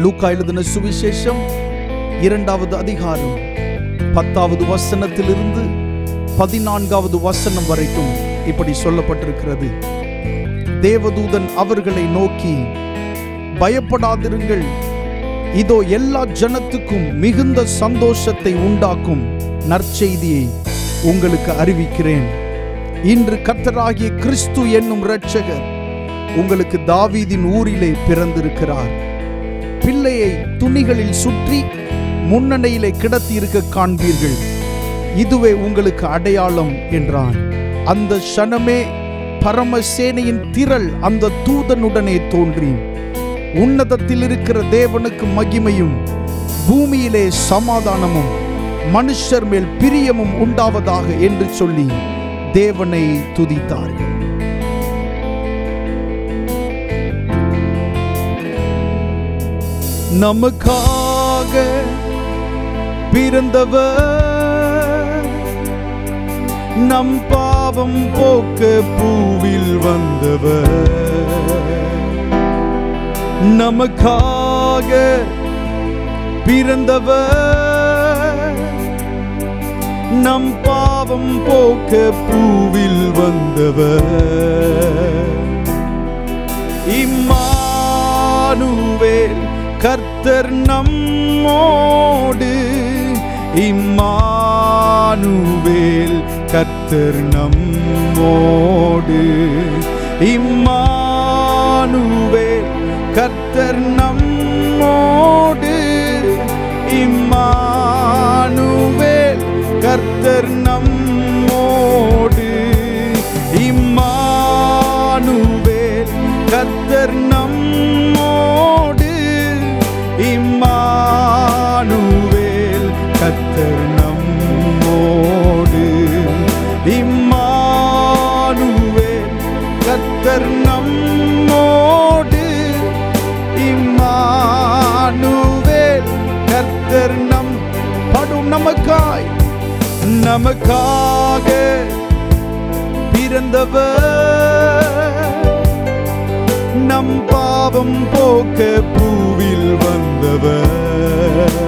லூக்கா எழுதின சுவிசேஷம் 2வது அதிகாரம் 10வது வசனத்திலிருந்து 14வது வசனம் வரைக்கும் இப்படி சொல்லப்பட்டிருக்கிறது. தேவதூதன் அவர்களை நோக்கி, பயப்படாதிருங்கள், இதோ எல்லா ஜனத்துக்கும் மிகுந்த சந்தோஷத்தை உண்டாக்கும் நற்செய்தியை உங்களுக்கு அறிவிக்கிறேன். இன்று கர்த்தராகிய கிறிஸ்து என்னும் இரட்சகர் உங்களுக்கு தாவீதின் ஊரிலே பிறந்திருக்கிறார். பிள்ளையை துணிகளில் சுற்றி முன்னணையிலே கிடத்தி இருக்க காண்பீர்கள். இதுவே உங்களுக்கு அடையாளம் என்றான். அந்த க்ஷணமே பரமசேனையின் திரள் அந்த தூதனுடனே தோன்றி, உன்னதத்தில் இருக்கிற தேவனுக்கு மகிமையும் பூமியிலே சமாதானமும் மனுஷர் மேல் பிரியமும் உண்டாவதாக என்று சொல்லி தேவனை துதித்தார்கள். நமக்காக பிறந்தவர், நம் பாவம் போக்க பூவில் வந்தவர். நமக்காக பிறந்தவர், நம் பாவம் போக்க பூவில் வந்தவர். இம்மானுவேல் கர்த்தர் நம்மோடு, இம்மானுவேல் கர்த்தர் நம்மோடு, இம்மானுவேல் கர்த்தர் நம்மோடு, இம்மானுவேல் கர்த்தர் நம்மோடு, இம்மானுவேல் கர்த்தர் நம்மோடு, இம்மானுவேல் கர்த்தர் நம்மோடு, இம்மானுவேல் கர்த்தர் நம்மோடு, இம்மானுவேல் கர்த்தர் நம் படும். நமக்காய், நமக்காக பிறந்தவர், நம் பாவம் போக்க பூவில் வந்தவர்.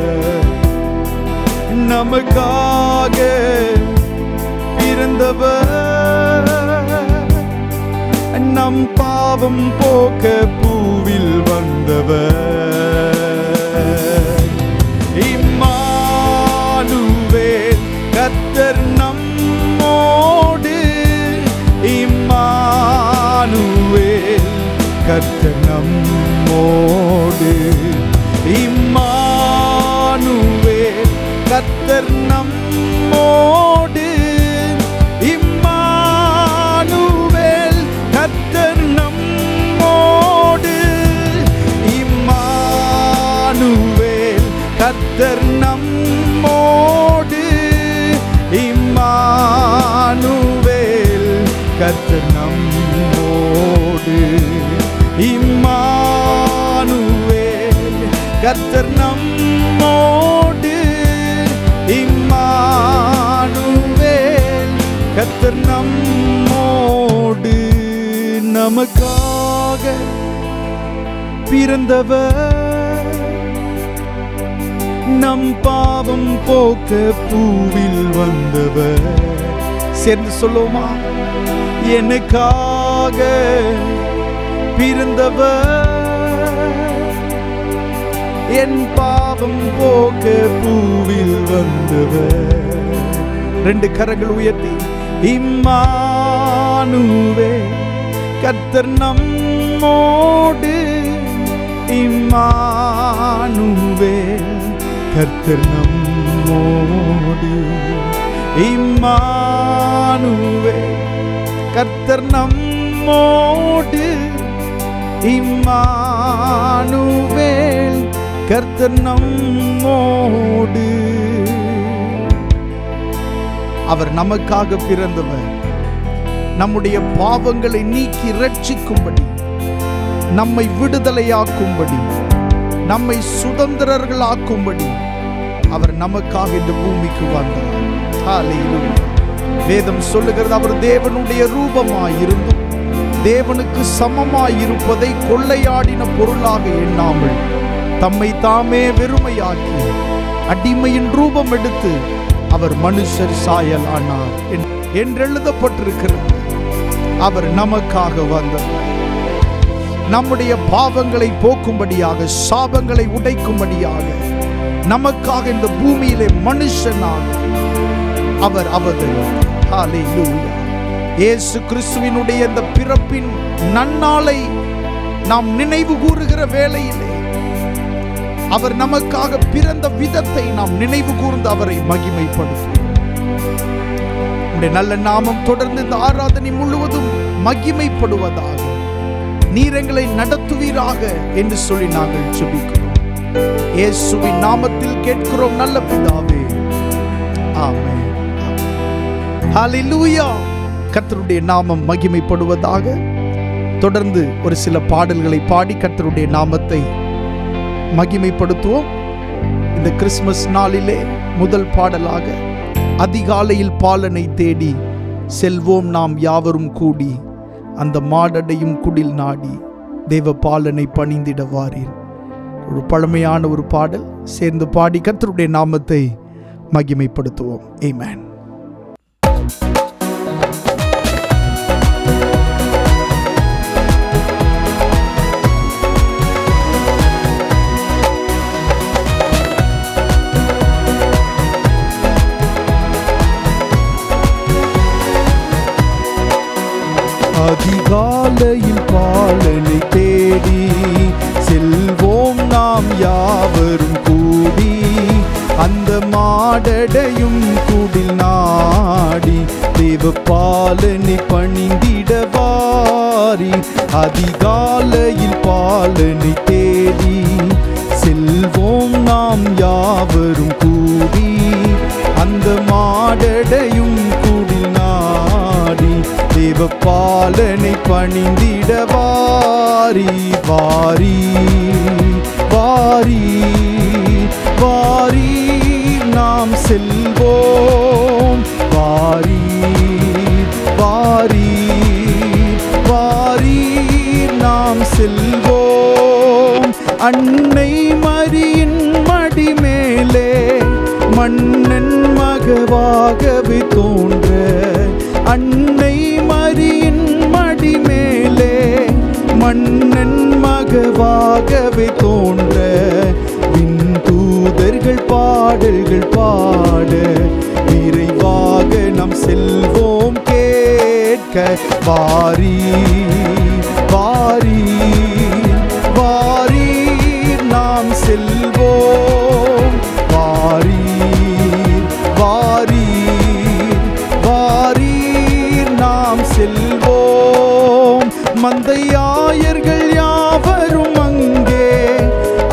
நமக்காக பிறந்தவர், நம் பாவம் போக்க பூவில் வந்தவர். இம்மானுவேல் கர்த்தர் நம்மோடு, இம்மானுவேல் கர்த்தர் நம்மோடு, இம்மானுவேல் கர்த்தர் நம்மோடு, இம்மானுவேல் கர்த்தர் நம்மோடு, இம்மானுவேல் கர்த்தர் நம்மோடு, இம்மானுவேல் கர்த்தர் நம்மோடு, இம்மானுவேல் கர்த்தர் நம்மோடு, இம்மானுவேல் கர்த்தர் நம்மோடு. நமக்காக பிறந்தவர், நம் பாவம் போக்க பூவில் வந்தவர். சேர்ந்து சொல்லுவோமா? எனக்காக பிறந்தவர், என் பாவம் போக்க பூவில் வந்தவர். 2 கரங்கள் உயர்த்தி, இம்மானுவேல் கர்த்தர் நம்மோடு, இம்மானுவேல் கர்த்தர் நம்மோடு, இம்மானுவேல் கர்த்தர் நம்மோடு, இம்மானுவேல் கர்த்தர் நம்மோடு. அவர் நமக்காக பிறந்தவர், நம்முடைய பாவங்களை நீக்கி ரட்சிக்கும்படி, நம்மை விடுதலையாக்கும்படி, நம்மை சுதந்திரர்களாக்கும்படி அவர் நமக்காக இந்த பூமிக்கு வந்தார். ஹல்லேலூயா. வேதம் சொல்லுகிறது, அவர் தேவனுடைய ரூபமாயிருந்தும் தேவனுக்கு சமமாயிருப்பதை கொள்ளையாடின பொருளாக எண்ணாமல் தம்மை தாமே வெறுமையாக்கி அடிமையின் ரூபம் எடுத்து அவர் மனுஷர் சாயல் ஆனார் என்று எழுதப்பட்டிருக்கிறது. அவர் நமக்காக வந்தார். நம்முடைய பாவங்களை போக்கும்படியாக, சாபங்களை உடைக்கும்படியாக நமக்காக இந்த பூமியிலே மனுஷனாக அவர் அவதரித்தார். ஹல்லேலூயா. இயேசு கிறிஸ்துவினுடைய இந்த பிறப்பின் நன்னாளை நாம் நினைவு கூறுகிற வேளையிலே அவர் நமக்காக பிறந்த விதத்தை நாம் நினைவு கூர்ந்து அவரை மகிமைப்படுத்துவோம். உம்முடைய நல்ல நாமம் தொடர்ந்து இந்த ஆராதனை முழுவதும் மகிமைப்படுவதாக நீர் எங்களை நடத்துவீராக என்று சொல்லி நாங்கள் ஜெபிக்கிறோம். இயேசுவின் நாமத்தில் கேட்கிறோம் நல்ல பிதாவே, ஆமென். ஹல்லேலூயா. கர்த்தருடைய நாமம் மகிமைப்படுவதாக. தொடர்ந்து ஒரு சில பாடல்களை பாடி கர்த்தருடைய நாமத்தை மகிமைப்படுத்துவோம். இந்த கிறிஸ்துமஸ் நாளிலே முதல் பாடலாக அதிகாலையில் பாலனை தேடி செல்வோம் நாம் யாவரும் கூடி, அந்த மாடடையும் குடில் நாடி தேவ பாலனை பணிந்திட வாரீர். ஒரு பழமையான ஒரு பாடல் சேர்ந்து பாடி கர்த்தருடைய நாமத்தை மகிமைப்படுத்துவோம். ஆமென். அதிகாலையில் பாலனை தேடி செல்வோம் நாம் யாவரும் கூடி, அந்த மாடடையும் குடில் நாடி தேவ பாலனை பணிந்திட வாரீர். அதிகாலையில் பாலனை தேடி செல்வோம் நாம் யாவரும் கூடி, அந்த மாடடையும் குடில் நாடி தேவ பாலனை பணிந்திட வாரி வாரி வாரி வாரி நாம் செல்வோம். வாரி வாரி வாரி நாம் செல்வோம். அன்னை மரியின் மடி மேலே மன்னன் மகவாகவே தோன்ற, அன்னை மரியின் மடி மேலே மன்னன் மகவாகவே தோன்ற, விண்தூதர்கள் பாடல்கள் பாட விரைவாக நாம் செல்வோம் கேட்க. வாரி வாரி வாரி நாம் செல்வோம். வாரி வாரி வாரி நாம் செல்வோம். மந்தையாயர்கள் யாவரும் அங்கே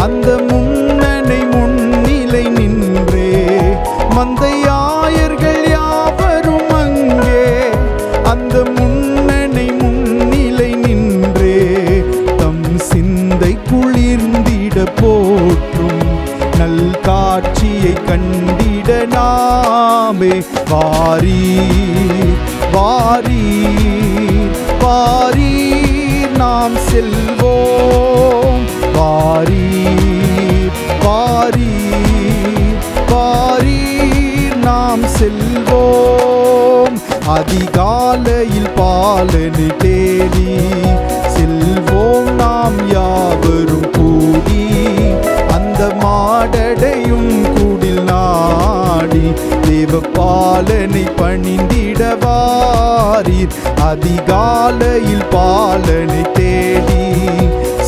அந்த முன்னணை முன்னிலை நின்றே, மந்தையாயர்கள் யாவரும் அங்கே அந்த முன்னணை முன்னிலை நின்றே, தம் சிந்தை குளிர்ந்திட போற்றும் நல் காட்சியை கண்டிட நாமே. வாரி வாரி வாரி நாம் செல்வோம். வாரி வாரி வாரி நாம் செல்வோம். அதிகாலையில் பாலனை தேடி செல்வோம் நாம் யாவரும் கூடி, அந்த மாடடையும் குடில் நாடி தேவ பாலனை பணிந்திட வாரீர். அதிகாலையில் பாலனை தேடி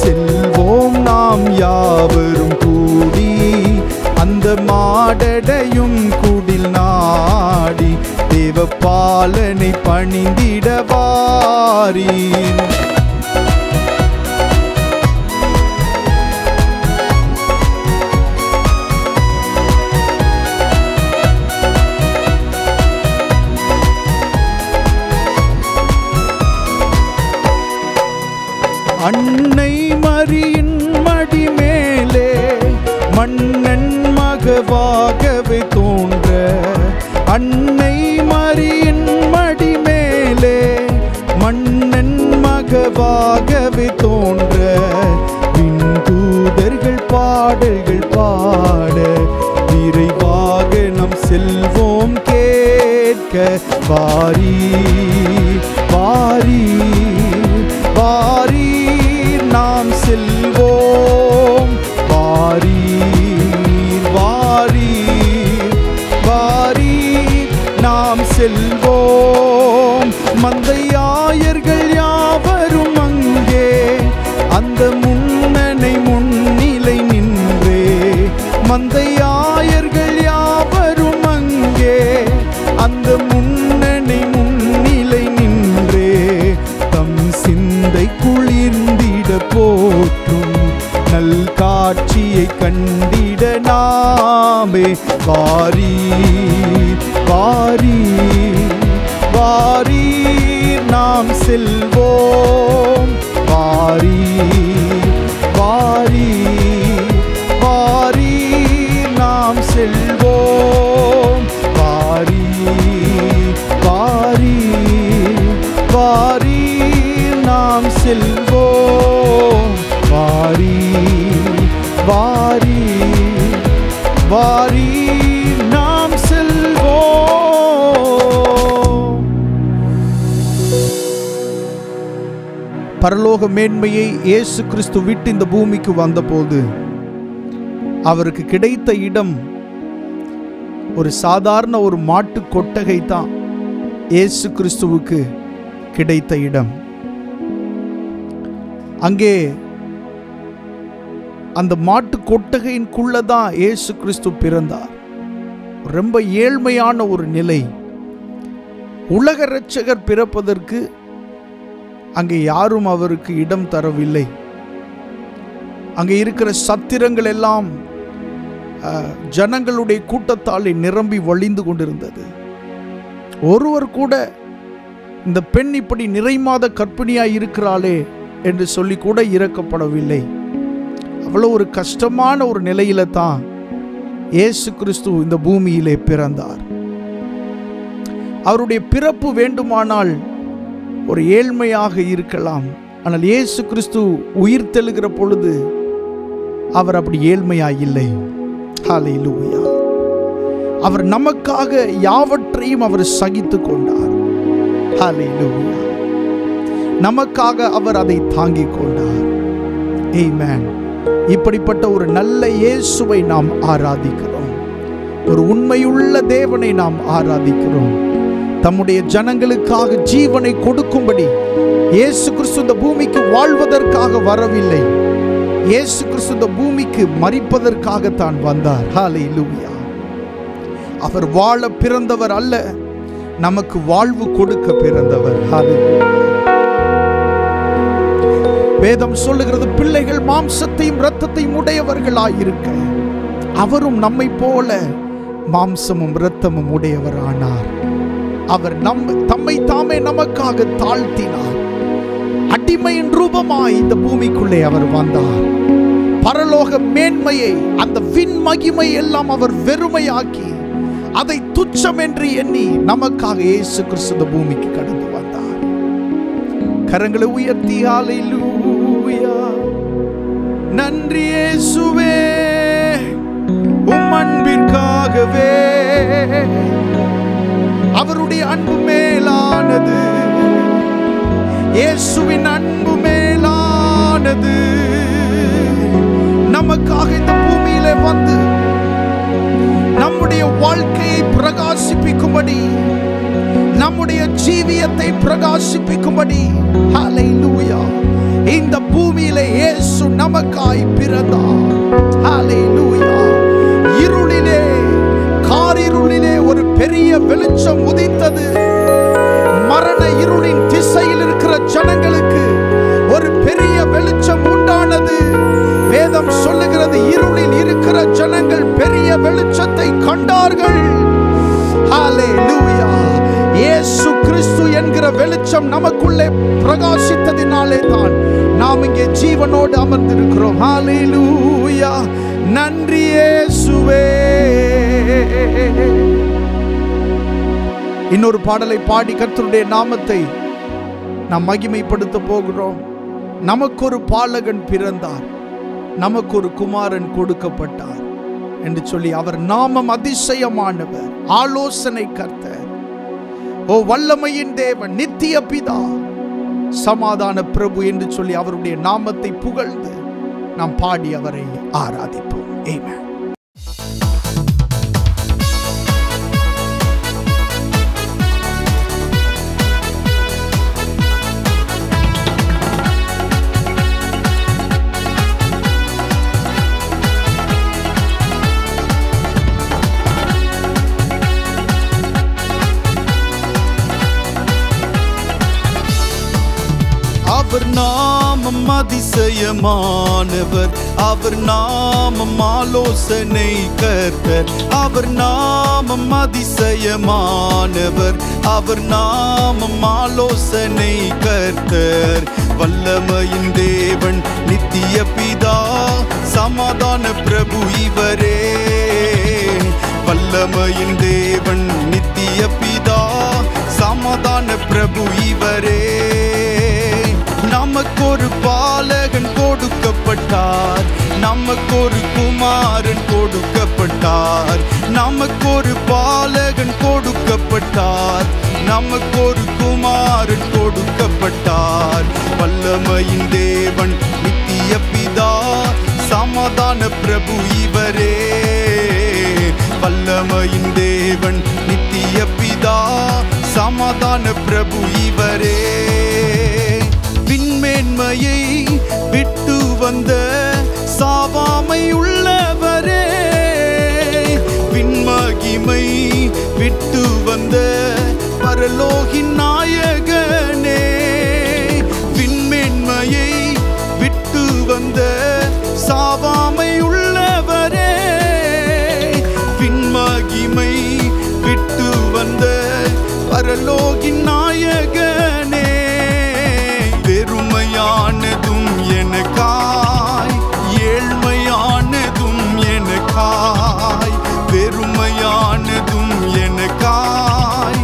செல்வோம் நாம் யாவரும் கூடி, அந்த மாடடையும் குடில் நாடி தேவ பாலனை பணிந்திட வாரீர். அன்னை மரியின் மடி மேலே மன்னன் மகவாகவே தோன்ற, அன்னை மரியின் மடி மேலே மன்னன் மகவாகவே தோன்ற, விண்தூதர்கள் பாட வாரீர் வாரீர் வாரீர் நாம் செல்வோம். வாரீர் வாரீர் வாரீர் நாம் செல்வோம். மந்தையாயர்கள் யாவரும் அங்கே அந்த முன்னணை முன்னிலை நின்றே. மந்தையாயர்கள் யாவரும் அங்கே அந்த முன்னணி முன்னிலை நின்றே. தம் சிந்தை குளிர்ந்திட போற்றும் நல் காட்சியை கண்டிட நாமே. வாரீர் வாரீர் வாரீர் நாம் செல்வோம். வாரீர் வாரீர் வாரீர் நாம் செல்வோம். வாரீர் வாரீர் வாரீர் நாம் செல்வோம். வாரீர் வாரீர் வாரீர் நாம் செல்வோம். பரலோக மேன்மையை இயேசு கிறிஸ்து விட்டு இந்த பூமிக்கு வந்தபோது அவருக்கு கிடைத்த இடம் ஒரு சாதாரண ஒரு மாட்டு கொட்டகை தான். இயேசு கிறிஸ்துவுக்கு கிடைத்த இடம் அங்கே அந்த மாட்டு கொட்டகையின்குள்ளதான் இயேசு கிறிஸ்து பிறந்தார். ரொம்ப ஏழ்மையான ஒரு நிலை. உலக இரட்சகர் பிறப்பதற்கு அங்கே யாரும் அவருக்கு இடம் தரவில்லை. அங்கே இருக்கிற சத்திரங்கள் எல்லாம் ஜனங்களுடைய கூட்டத்தால் நிரம்பி வழிந்து கொண்டிருந்தது. ஒருவர் கூட இந்த பெண் இப்படி நிறைமாத கர்ப்பிணியாய் இருக்கிறாளே என்று சொல்லி கூட இறக்கப்படவில்லை. அவ்வளோ ஒரு கஷ்டமான ஒரு நிலையில தான் இயேசு கிறிஸ்து இந்த பூமியிலே பிறந்தார். அவருடைய பிறப்பு வேண்டுமானால் ஒரு ஏழ்மையாக இருக்கலாம். ஆனால் இயேசு கிறிஸ்து உயிர் தெழுகிற பொழுது அவர் அப்படி ஏழ்மையாய் இல்லை. ஹல்லேலூயா. அவர் நமக்காக யாவற்றையும் அவர் சகித்து கொண்டார். ஹல்லேலூயா. நமக்காக அவர் அதை தாங்கிக் கொண்டார். ஆமென். இப்படிப்பட்ட ஒரு நல்ல இயேசுவை நாம் ஆராதிக்கிறோம். ஒரு உண்மையுள்ள தேவனை நாம் ஆராதிக்கிறோம். தம்முடைய ஜனங்களுக்காக ஜீவனை கொடுக்கும்படி இயேசு கிறிஸ்து இந்த பூமிக்கு வாழ்வதற்காக வரவில்லை. இயேசு கிறிஸ்து இந்த பூமிக்கு மரிப்பதற்காக தான் வந்தார். ஹல்லேலூயா. அவர் வாழ பிறந்தவர் அல்ல, நமக்கு வாழ்வு கொடுக்க பிறந்தவர். ஹல்லேலூயா. வேதம் சொல்லுகிறது, பிள்ளைகள் மாம்சத்தையும் இரத்தத்தையும் உடையவர்களாயிருக்க அவரும் நம்மை போல மாம்சமும் இரத்தமும் உடையவரானார். அவர் தம்மை தாமே நமக்காக தாழ்த்தினார். அடிமையின் ரூபமாய் இந்த பூமிக்குள்ளே அவர் வந்தார். பரலோக மேன்மையை, அந்த விண் மகிமை எல்லாம் அவர் வெறுமையாக்கி அதை துச்சம் என்று எண்ணி நமக்காக இயேசு கிறிஸ்து இந்த பூமிக்கு கடந்து வந்தார். கரங்களை உயர்த்தி ஹல்லேலூயா. நன்றி இயேசுவே, உம் அன்பிற்காகவே. அவருடைய அன்பு மேலானது, இயேசுவின் அன்பு மேலானது. நமக்காக இந்த பூமியிலே வந்து நம்முடைய வாழ்க்கையை பிரகாசிப்பிக்கும்படி, நம்முடைய ஜீவியத்தை பிரகாசிப்பிக்கும்படி, ஹல்லேலூயா, இந்த பூமியிலே இயேசு நமக்காய் பிறந்தார். ஹல்லேலூயா. இருளிலே, காரிருளிலே ஒரு பெரிய வெளிச்சம் உதித்தது. மரண இருளின் திசையில் இருக்கிற ஜனங்களுக்கு ஒரு பெரிய வெளிச்சம் உண்டானது. வேதம் சொல்லுகிறது, இருளில் இருக்கிற ஜனங்கள் பெரிய வெளிச்சத்தை கண்டார்கள். ஹல்லேலூயா. இயேசு கிறிஸ்து என்கிற வெளிச்சம் நமக்குள்ளே பிரகாசித்ததினாலே தான் நாம் இங்கே ஜீவனோடு அமர்ந்திருக்கிறோம். ஹல்லேலூயா. நன்றி இயேசுவே. இன்னொரு பாடலை பாடி கர்த்தருடைய நாமத்தை நாம் மகிமைப்படுத்த போகிறோம். நமக்கு ஒரு பாலகன் பிறந்தார், நமக்கு ஒரு குமாரன் கொடுக்கப்பட்டார் என்று சொல்லி அவர் நாமம் அதிசயமானவர், ஆலோசனை கர்த்தர், ஓ வல்லமையின் தேவன், நித்திய பிதா, சமாதான பிரபு என்று சொல்லி அவருடைய நாமத்தை புகழ்ந்து நாம் பாடி அவரை ஆராதிப்போம். ஆமென். அவர் நாமம் அதிசயமானவர், அவர் நாமம் ஆலோசனை கர்த்தர், அவர் நாமம் அதிசயமானவர், அவர் நாமம் ஆலோசனை கர்த்தர். வல்லமையின் தேவன், நித்திய பிதா, சமாதான பிரபு இவரே. வல்லமையின் தேவன், நித்திய பிதா, சமாதான பிரபு இவரே. நமக்கொரு பாலகன் கொடுக்கப்பட்டார், நமக்கொரு குமாரன் கொடுக்கப்பட்டார், நமக்கொரு பாலகன் கொடுக்கப்பட்டார், நமக்கொரு குமாரன் கொடுக்கப்பட்டார். வல்லமையின் தேவன், நித்திய பிதா, சமாதான பிரபு இவரே. வல்லமையின் தேவன், நித்திய பிதா, சமாதான பிரபு இவரே. விண்மேன்மையை விட்டு வந்த சாவாமை உள்ளவரே, விண்மகிமை விட்டு வந்த பரலோகின் நாயகனே. விண்மேன்மையை விட்டு வந்த சாவாமை உள்ளவரே, விண்மகிமை விட்டு வந்த பரலோகின் நாயகனே. பெருமையானதும் எனக்காய், ஏழ்மையானதும் எனக்காய், பெருமையானதும் எனக்காய்,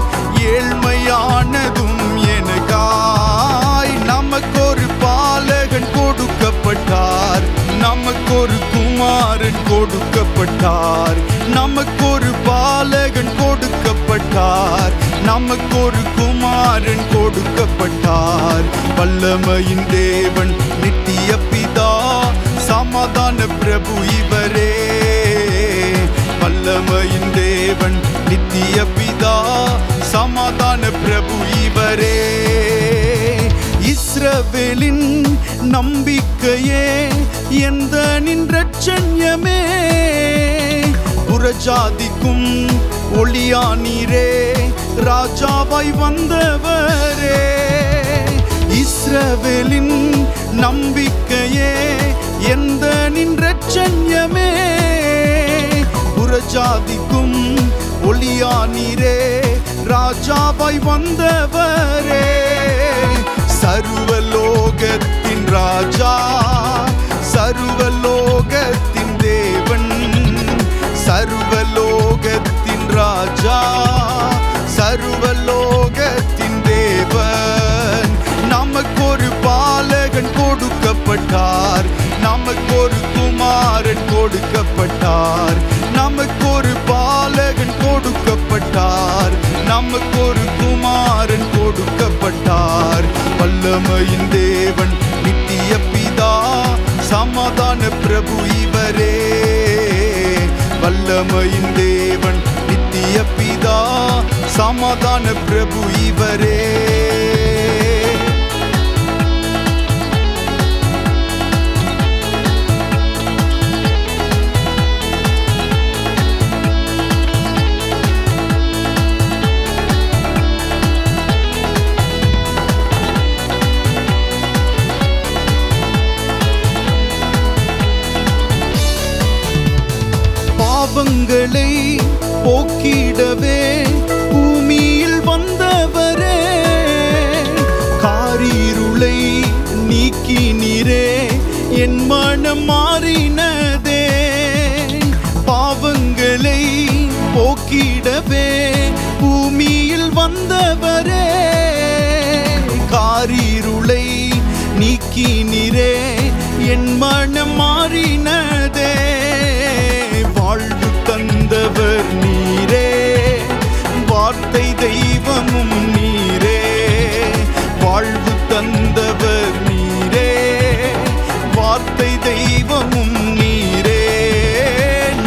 ஏழ்மையானதும் எனக்காய். நமக்கொரு பாலகன் கொடுக்கப்பட்டார், நமக்கொரு குமாரன் கொடுக்கப்பட்டார், நமக்கொரு பாலகன் கொடுக்கப்பட்டார், நமக்கொரு குமாரன் கொடுக்கப்பட்டார். வல்லமையின் தேவன், நித்திய பிதா, சமாதான பிரபு இவரே. வல்லமையின் தேவன், நித்திய பிதா, சமாதான பிரபு இவரே. இஸ்ரவேலின் நம்பிக்கையே, எந்த நின்றட்சண்யமே, புறஜாதிக்கும் ஒளியானீரே, ராஜாவாய் வந்தவரே. இஸ்ரவேலின் நம்பிக்கையே, எந்த நின்றட்சண்யமே, புறஜாதிக்கும் ஒளியானீரே, ராஜாவாய் வந்தவரே. சர்வலோகத்தின் ராஜா, சர்வலோகத்தின் தேவன், சர்வலோகத்தின் ராஜா, சர்வலோகத்தின் தேவன். நமக்கொரு பாலகன் கொடுக்கப்பட்டார், நமக்கொரு குமாரன் கொடுக்கப்பட்டார், நமக்கொரு பாலகன் கொடுக்கப்பட்டார், நமக்கொரு குமாரன் கொடுக்கப்பட்டார். வல்லமையின் தேவன், நித்திய பிதா, சமாதான பிரபு இவரே. வல்லமையின் தேவன், நித்திய பிதா, சமாதான பிரபு இவரே. பாவங்களை போக்கிடவே பூமியில் வந்தவரே, காரிருளை நீக்கினீரே, என் மனம் மாறினதே. பாவங்களை போக்கிடவே பூமியில் வந்தவரே, காரிருளை நீக்கினீரே, என் மனம் மாறினதே. வாழ்வு தந்தவர் நீரே, வார்த்தை தெய்வம் தெய்வமும் நீரே, வாழ்வு தந்தவர் நீரே, வார்த்தை தெய்வமும் நீரே.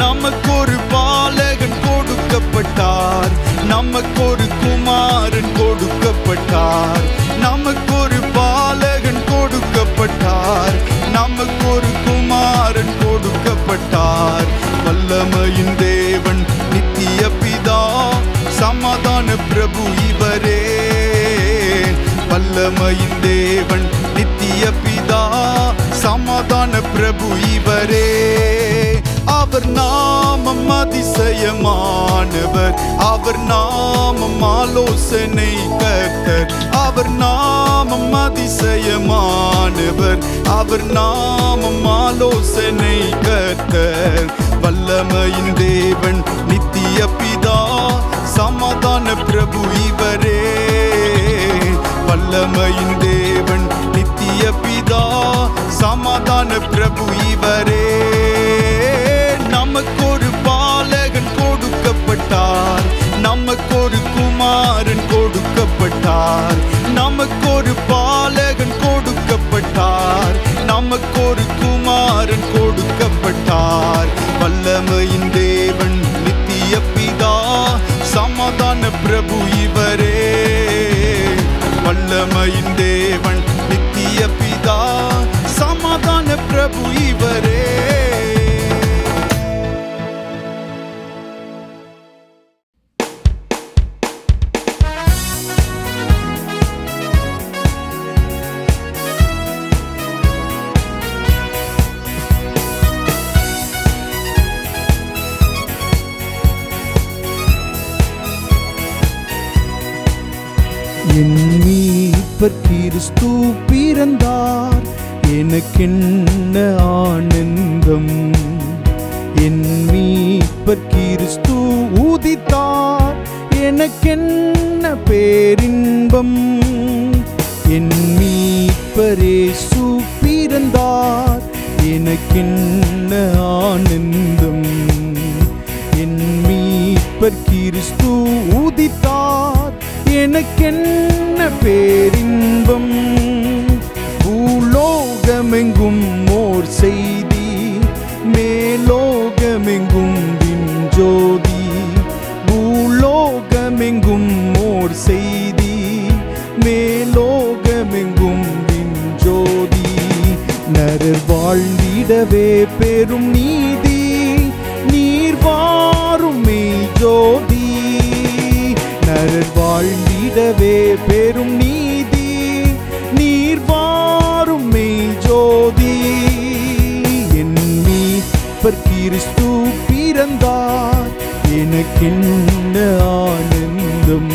நமக்கொரு பாலகன் கொடுக்கப்பட்டார், நமக்கொரு குமாரன் கொடுக்கப்பட்டார், நமக்கொரு பாலகன் கொடுக்கப்பட்டார், நமக்கொரு குமாரன் கொடுக்கப்பட்டார். வல்லமையின் தேவன் நித்திய பிதா, சமாதான பிரபு இவரே. வல்லமையின் தேவன் நித்திய பிதா, சமாதான பிரபு இவரே. அவர் நாமம் அதிசயமானவர், அவர் நாமம் ஆலோசனை கர்த்தர், அவர் நாமம் அதிசயமானவர், அவர் நாமம் ஆலோசனை கர்த்தர். வல்லமையின் தேவன் நித்திய பிதா, சமாதான பிரபு இவரே. வல்லமையின் தேவன் நித்திய பிதா, சமாதான பிரபு இவரே. நமக்கொரு பாலகன் கொடுக்கப்பட்டார், நமக்கொரு குமாரன் கொடுக்கப்பட்டார், நமக்கொரு பாலகன் கொடுக்கப்பட்டார், நமக்கொரு குமாரன் கொடுக்கப்பட்டார். வல்லமையின் தேவன் நித்திய பிதா, சமாதான பிரபு இவரே. வல்லமையின் தேவன் நித்திய பிதா, சமாதான பிரபு இவரே. என் மீட்பர் கிறிஸ்து பிறந்தார், எனக்கென்ன ஆனந்தம். என் மீட்பர் கிறிஸ்து உதித்தார், எனக்கென்ன பேரின்பம். என் மீட்பர் இயேசு பிறந்தார், எனக்கென்ன ஆனந்தம். என் மீட்பர் கிறிஸ்து உதித்தார், எனக்கென்ன பேரின்பம். பூலோகமெங்கும் ஓர் செய்தி, மேலோகமெங்கும் விண்ஜோதி. பூலோகமெங்கும் ஓர் செய்தி, மேலோகமெங்கும் விண்ஜோதி. நரர் வாழ்ந்திடவே பெரும் நீதி, நீர் வாரும் மெய் ஜோதி. நரர் வாழ்ந்திடவே பெரும் நீதி, நீர் வாரும் மெய் ஜோதி. என் மீட்பர் கிறிஸ்து பிறந்தார், எனக்கென்ன ஆனந்தம்.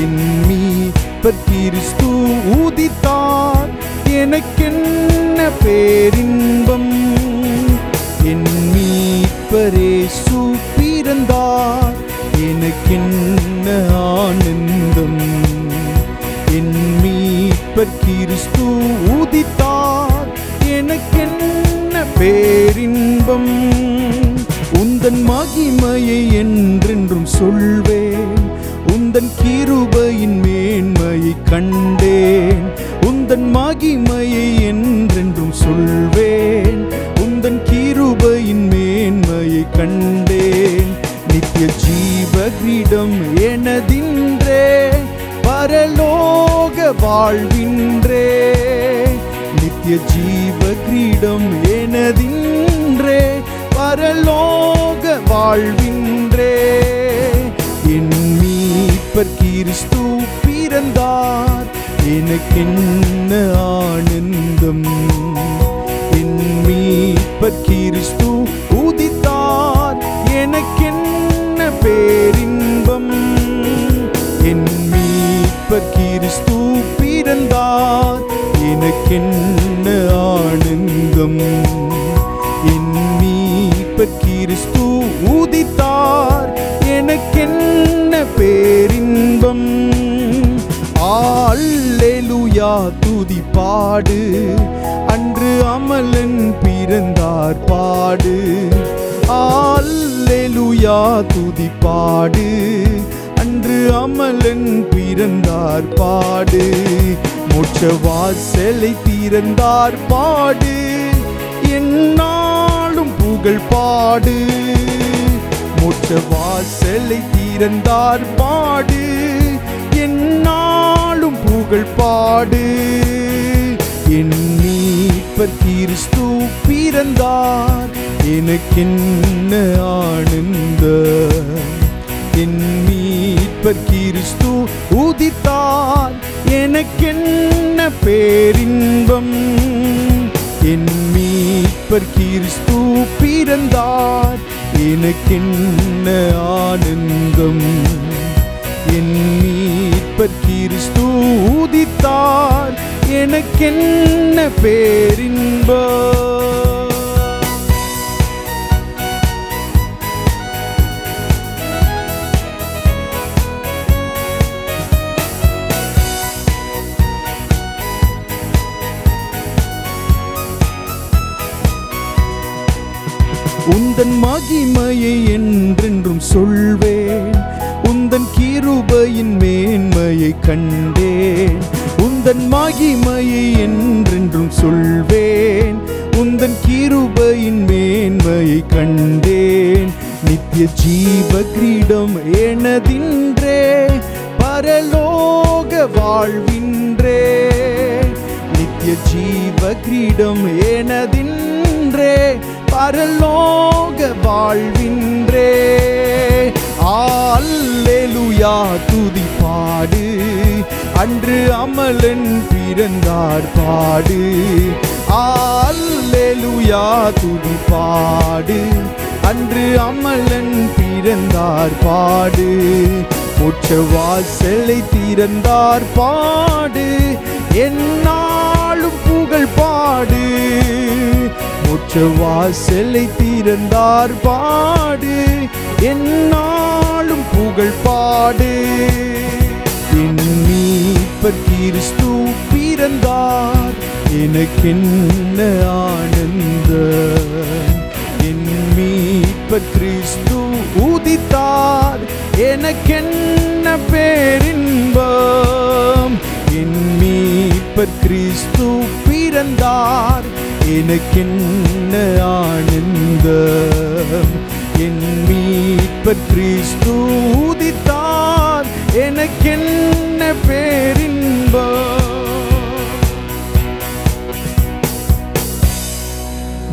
என் மீட்பர் கிறிஸ்து உதித்தார், எனக்கென்ன பேரின்பம். என் மீட்பர் இயேசு பிறந்தார், எனக்கென்ன ஆனந்தம். என் மீட்பர் கிறிஸ்து உதித்தார், எனக்கென்ன பேரின்பம். உந்தன் மகிமையை என்றென்றும் சொல்வேன், உந்தன் கிருபையின் மேன்மையை கண்டேன். உந்தன் மகிமையை என்றென்றும் சொல்வேன், உந்தன் கிருபையின் மேன்மையை கண்டேன். நித்திய ஜீவகிரீடம் எனதின்றே, பரலோக வாழ்வின்றே. நித்திய ஜீவகிரீடம் எனதின்றே, பரலோக வாழ்வின்றே. என் மீட்பர் கிறிஸ்து பிறந்தார், எனக்கென்ன ஆனந்தம். என் மீட்பர் கிறிஸ்து உதித்தார், எனக்கென்ன பேரின்பம். என் மீட்பர் கிறிஸ்து பிறந்தார், எனக்கென்ன ஆனந்தம். என் மீட்பர் கிறிஸ்து உதித்தார், எனக்கென்ன பேரின்பம். அல்லேலூயா துதி பாடு, அன்று அமலன் பிறந்தார் பாடு. அல்லேலூயா துதி பாடு, அன்று அன்று அமலன் பிறந்தார் பாடு, மோட்ச வாசலை திறந்தார் பாடு, என்னாலும் புகழ் பாடு. மோட்ச வாசலை திறந்தார் பாடு, என்னாலும் புகழ் பாடு. என் மீட்பர் கிறிஸ்து பிறந்தார், எனக்கென்ன ஆனந்தம். என் மீட்பர் கிறிஸ்து உதித்தார், எனக்கென்ன பேரின்பம். என் மீட்பர் கிறிஸ்து பிறந்தார், எனக்கென்ன ஆனந்தம். என் மீட்பர் கிறிஸ்து உதித்தார், எனக்கென்ன பேரின்பம். உந்தன் மகிமையை என்றென்றும் சொல்வேன், உந்தன் கிருபையின் மேன்மையை கண்டேன். உந்தன் மகிமையை என்றென்றும் சொல்வேன், உந்தன் கிருபையின் மேன்மையை கண்டேன். நித்திய ஜீவ கிரீடம் எனதின்றே, பரலோக வாழ்வின்றே. நித்திய ஜீவ கிரீடம் எனதின்றே, பரலோக வாழ்வின்றே. அல்லேலூயா துதி பாடு, அன்று அமலன் பிறந்தார் பாடு. அல்லேலூயா துதி பாடு, அன்று அமலன் பிறந்தார் பாடு. மோட்ச வாசலை திறந்தார் பாடு, என்னாலும் புகழ் பாடு. மோட்ச வாசலை திறந்தார் பாடு, என்னாலும் புகழ் பாடு. என் மீட்பர் கிறிஸ்து பிறந்தார், எனக்கென்ன ஆனந்தம். என் மீட்பர் கிறிஸ்து உதித்தார், எனக்கென்ன பேரின்பம். என் மீட்பர் கிறிஸ்து பிறந்தார், எனக்கென்ன ஆனந்தம். என் மீட்பர் கிறிஸ்து உதித்தார், எனக்கென்ன பேரின்பம்.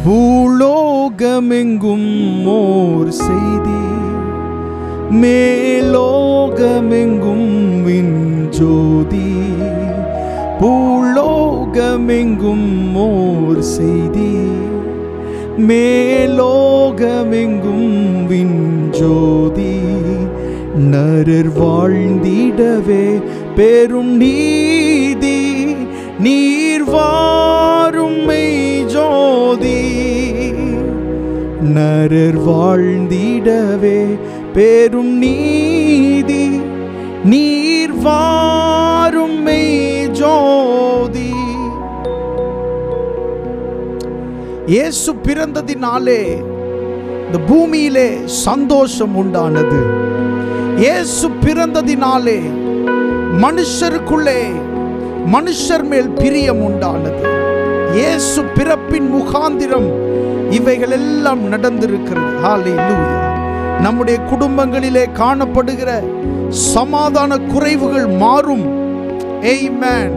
பூலோகமெங்கும் ஓர் செய்தி, மேலோகமெங்கும் விண்ஜோதி. பூலோகமெங்கும் ஓர் செய்தி, மேலோகமெங்கும் விண்ஜோதி. நரர் வாழ்ந்திடவே பெரும் நீதி, நீர் வாரும் மெய்ஜோதி. நரர் வாழ்ந்திடவே பெரும் நீதி, நீர் வாரும் மெய்ஜோதி. இயேசு பிறந்ததினாலே இந்த பூமியிலே சந்தோஷம் உண்டானது. இயேசு பிறந்ததினாலே மனுஷருக்குள்ளே மனுஷர் மேல் பிரியம் உண்டானது. இயேசு பிறப்பின் முகாந்திரம் இவைகள் எல்லாம் நடந்திருக்கிறது. ஹல்லேலூயா. நம்முடைய குடும்பங்களிலே காணப்படுகிற சமாதான குறைவுகள் மாறும். ஆமென்.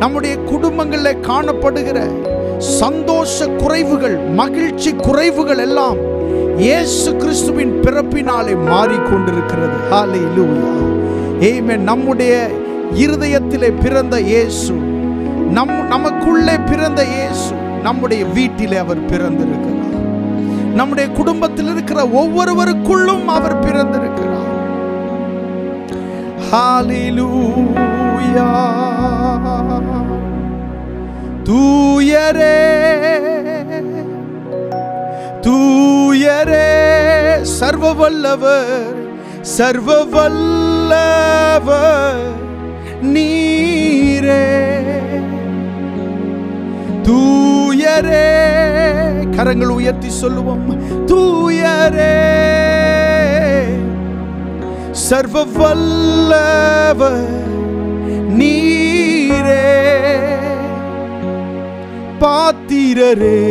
நம்முடைய குடும்பங்களிலே காணப்படுகிற சந்தோஷ குறைவுகள், மகிழ்ச்சி குறைவுகள் எல்லாம் இயேசு கிறிஸ்துவின் பிறப்பினாலே மாறிக்கொண்டிருக்கிறது. ஹல்லேலூயா. ஆமென். நம்முடைய இருதயத்திலே பிறந்த இயேசு, நமக்குள்ளே பிறந்த இயேசு, நம்முடைய வீட்டிலே அவர் பிறந்திருக்கிறார். நம்முடைய குடும்பத்தில் இருக்கிற ஒவ்வொருவருக்குள்ளும் அவர் பிறந்திருக்கிறார். ஹல்லேலூயா. தூயரே தூயரே சர்வ வல்லவர், சர்வ வல்லவர் நீரே. தூயரே, கரங்கள் உயர்த்தி சொல்லுவோம். தூயரே சர்வ வல்லவர் நீரே, பாத்திரரே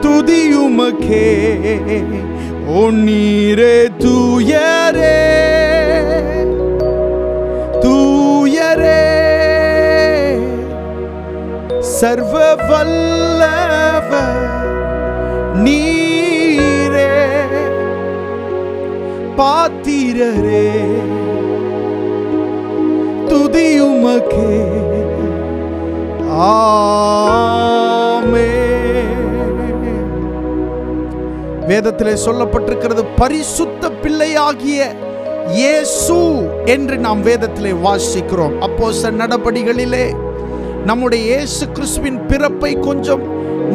துதியுமக்கே, ஓ நீரே தூயரே தூயரே, சர்வ வல்லவர் நீரே, பாத்திரரே துதியுமக்கே. வேதத்திலே சொல்லப்பட்டிருக்கிறது, பரிசுத்த பிள்ளையாகிய இயேசு என்று நாம் வேதத்திலே வாசிக்கிறோம். அப்போஸ்தலர் நடபடிகளிலே நம்முடைய இயேசு கிறிஸ்துவின் பிறப்பை கொஞ்சம்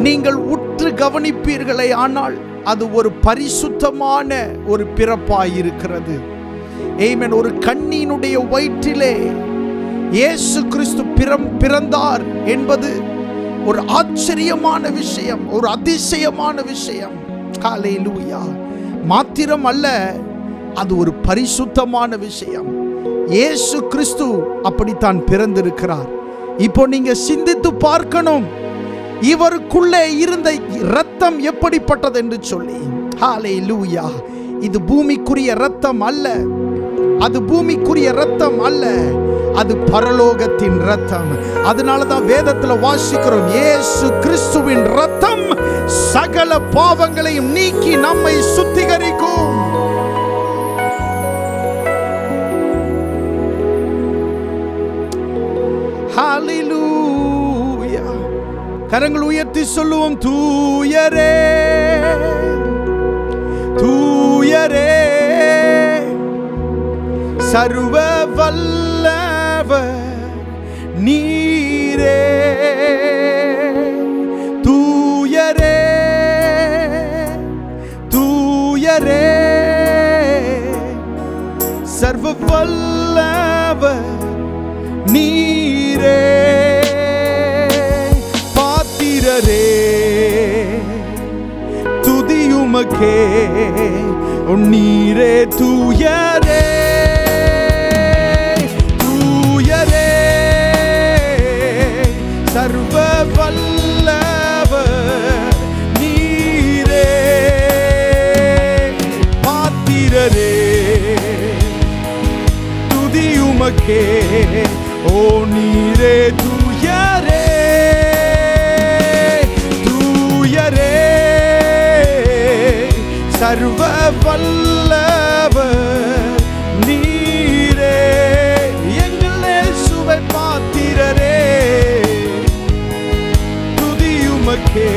நீங்கள் உற்று கவனிப்பீர்களே ஆனால் அது ஒரு பரிசுத்தமான ஒரு பிறப்பாயிருக்கிறது. ஆமென். ஒரு கன்னியினுடைய வயிற்றிலே இயேசு கிறிஸ்து பிறந்தார் என்பது ஒரு ஆச்சரியமான விஷயம், ஒரு அதிசயமான விஷயம். ஹல்லேலூயா. மாத்திரம் அல்ல, அது ஒரு பரிசுத்தமான விஷயம். இயேசு கிறிஸ்து அப்படித்தான் பிறந்திருக்கிறார். இப்போ நீங்க சிந்தித்து பார்க்கணும், இவருக்குள்ளே இருந்த இரத்தம் எப்படிப்பட்டது என்று சொல்லி. ஹல்லேலூயா. இது பூமிக்குரிய இரத்தம் அல்ல, அது பூமிக்குரிய இரத்தம் அல்ல, அது பரலோகத்தின் இரத்தம். அதனாலதான் வேதத்துல வாசிக்கிறோம், இயேசு கிறிஸ்துவின் இரத்தம் சகல பாவங்களையும் நீக்கி நம்மை சுத்திகரிக்கும். ஹல்லேலூயா. கரங்கள் உயர்த்தி சொல்லுவோம், தூயரே தூயரே, சர்வ வல்லவர் நீரே, தூயரே தூயரே, சர்வ வல்லவர் நீரே, பாத்திரரே துதியுமக்கே, நீரே தூயரே தூயரே, சர்வ வல்லவர் நீரே, பாத்திரரே துதியுமக்கே, ஓ நீரே தூயரே தூயரே, சர்வ வல்லவர் நீரே, எங்கள் இயேசுவே பாத்திரரே துதியுமக்கே.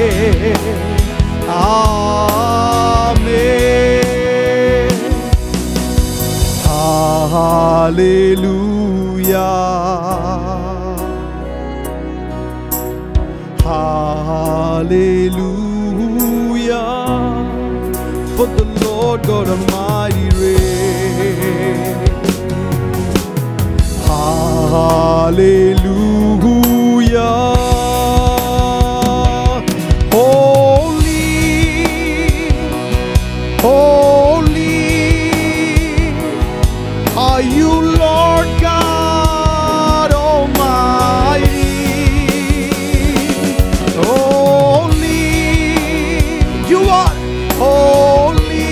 ஆமென். ஹல்லேலூயா hallelujah, for the Lord God Almighty reigns. Hallelujah. Holy, holy are you, Lord God Almighty. Holy, you are holy.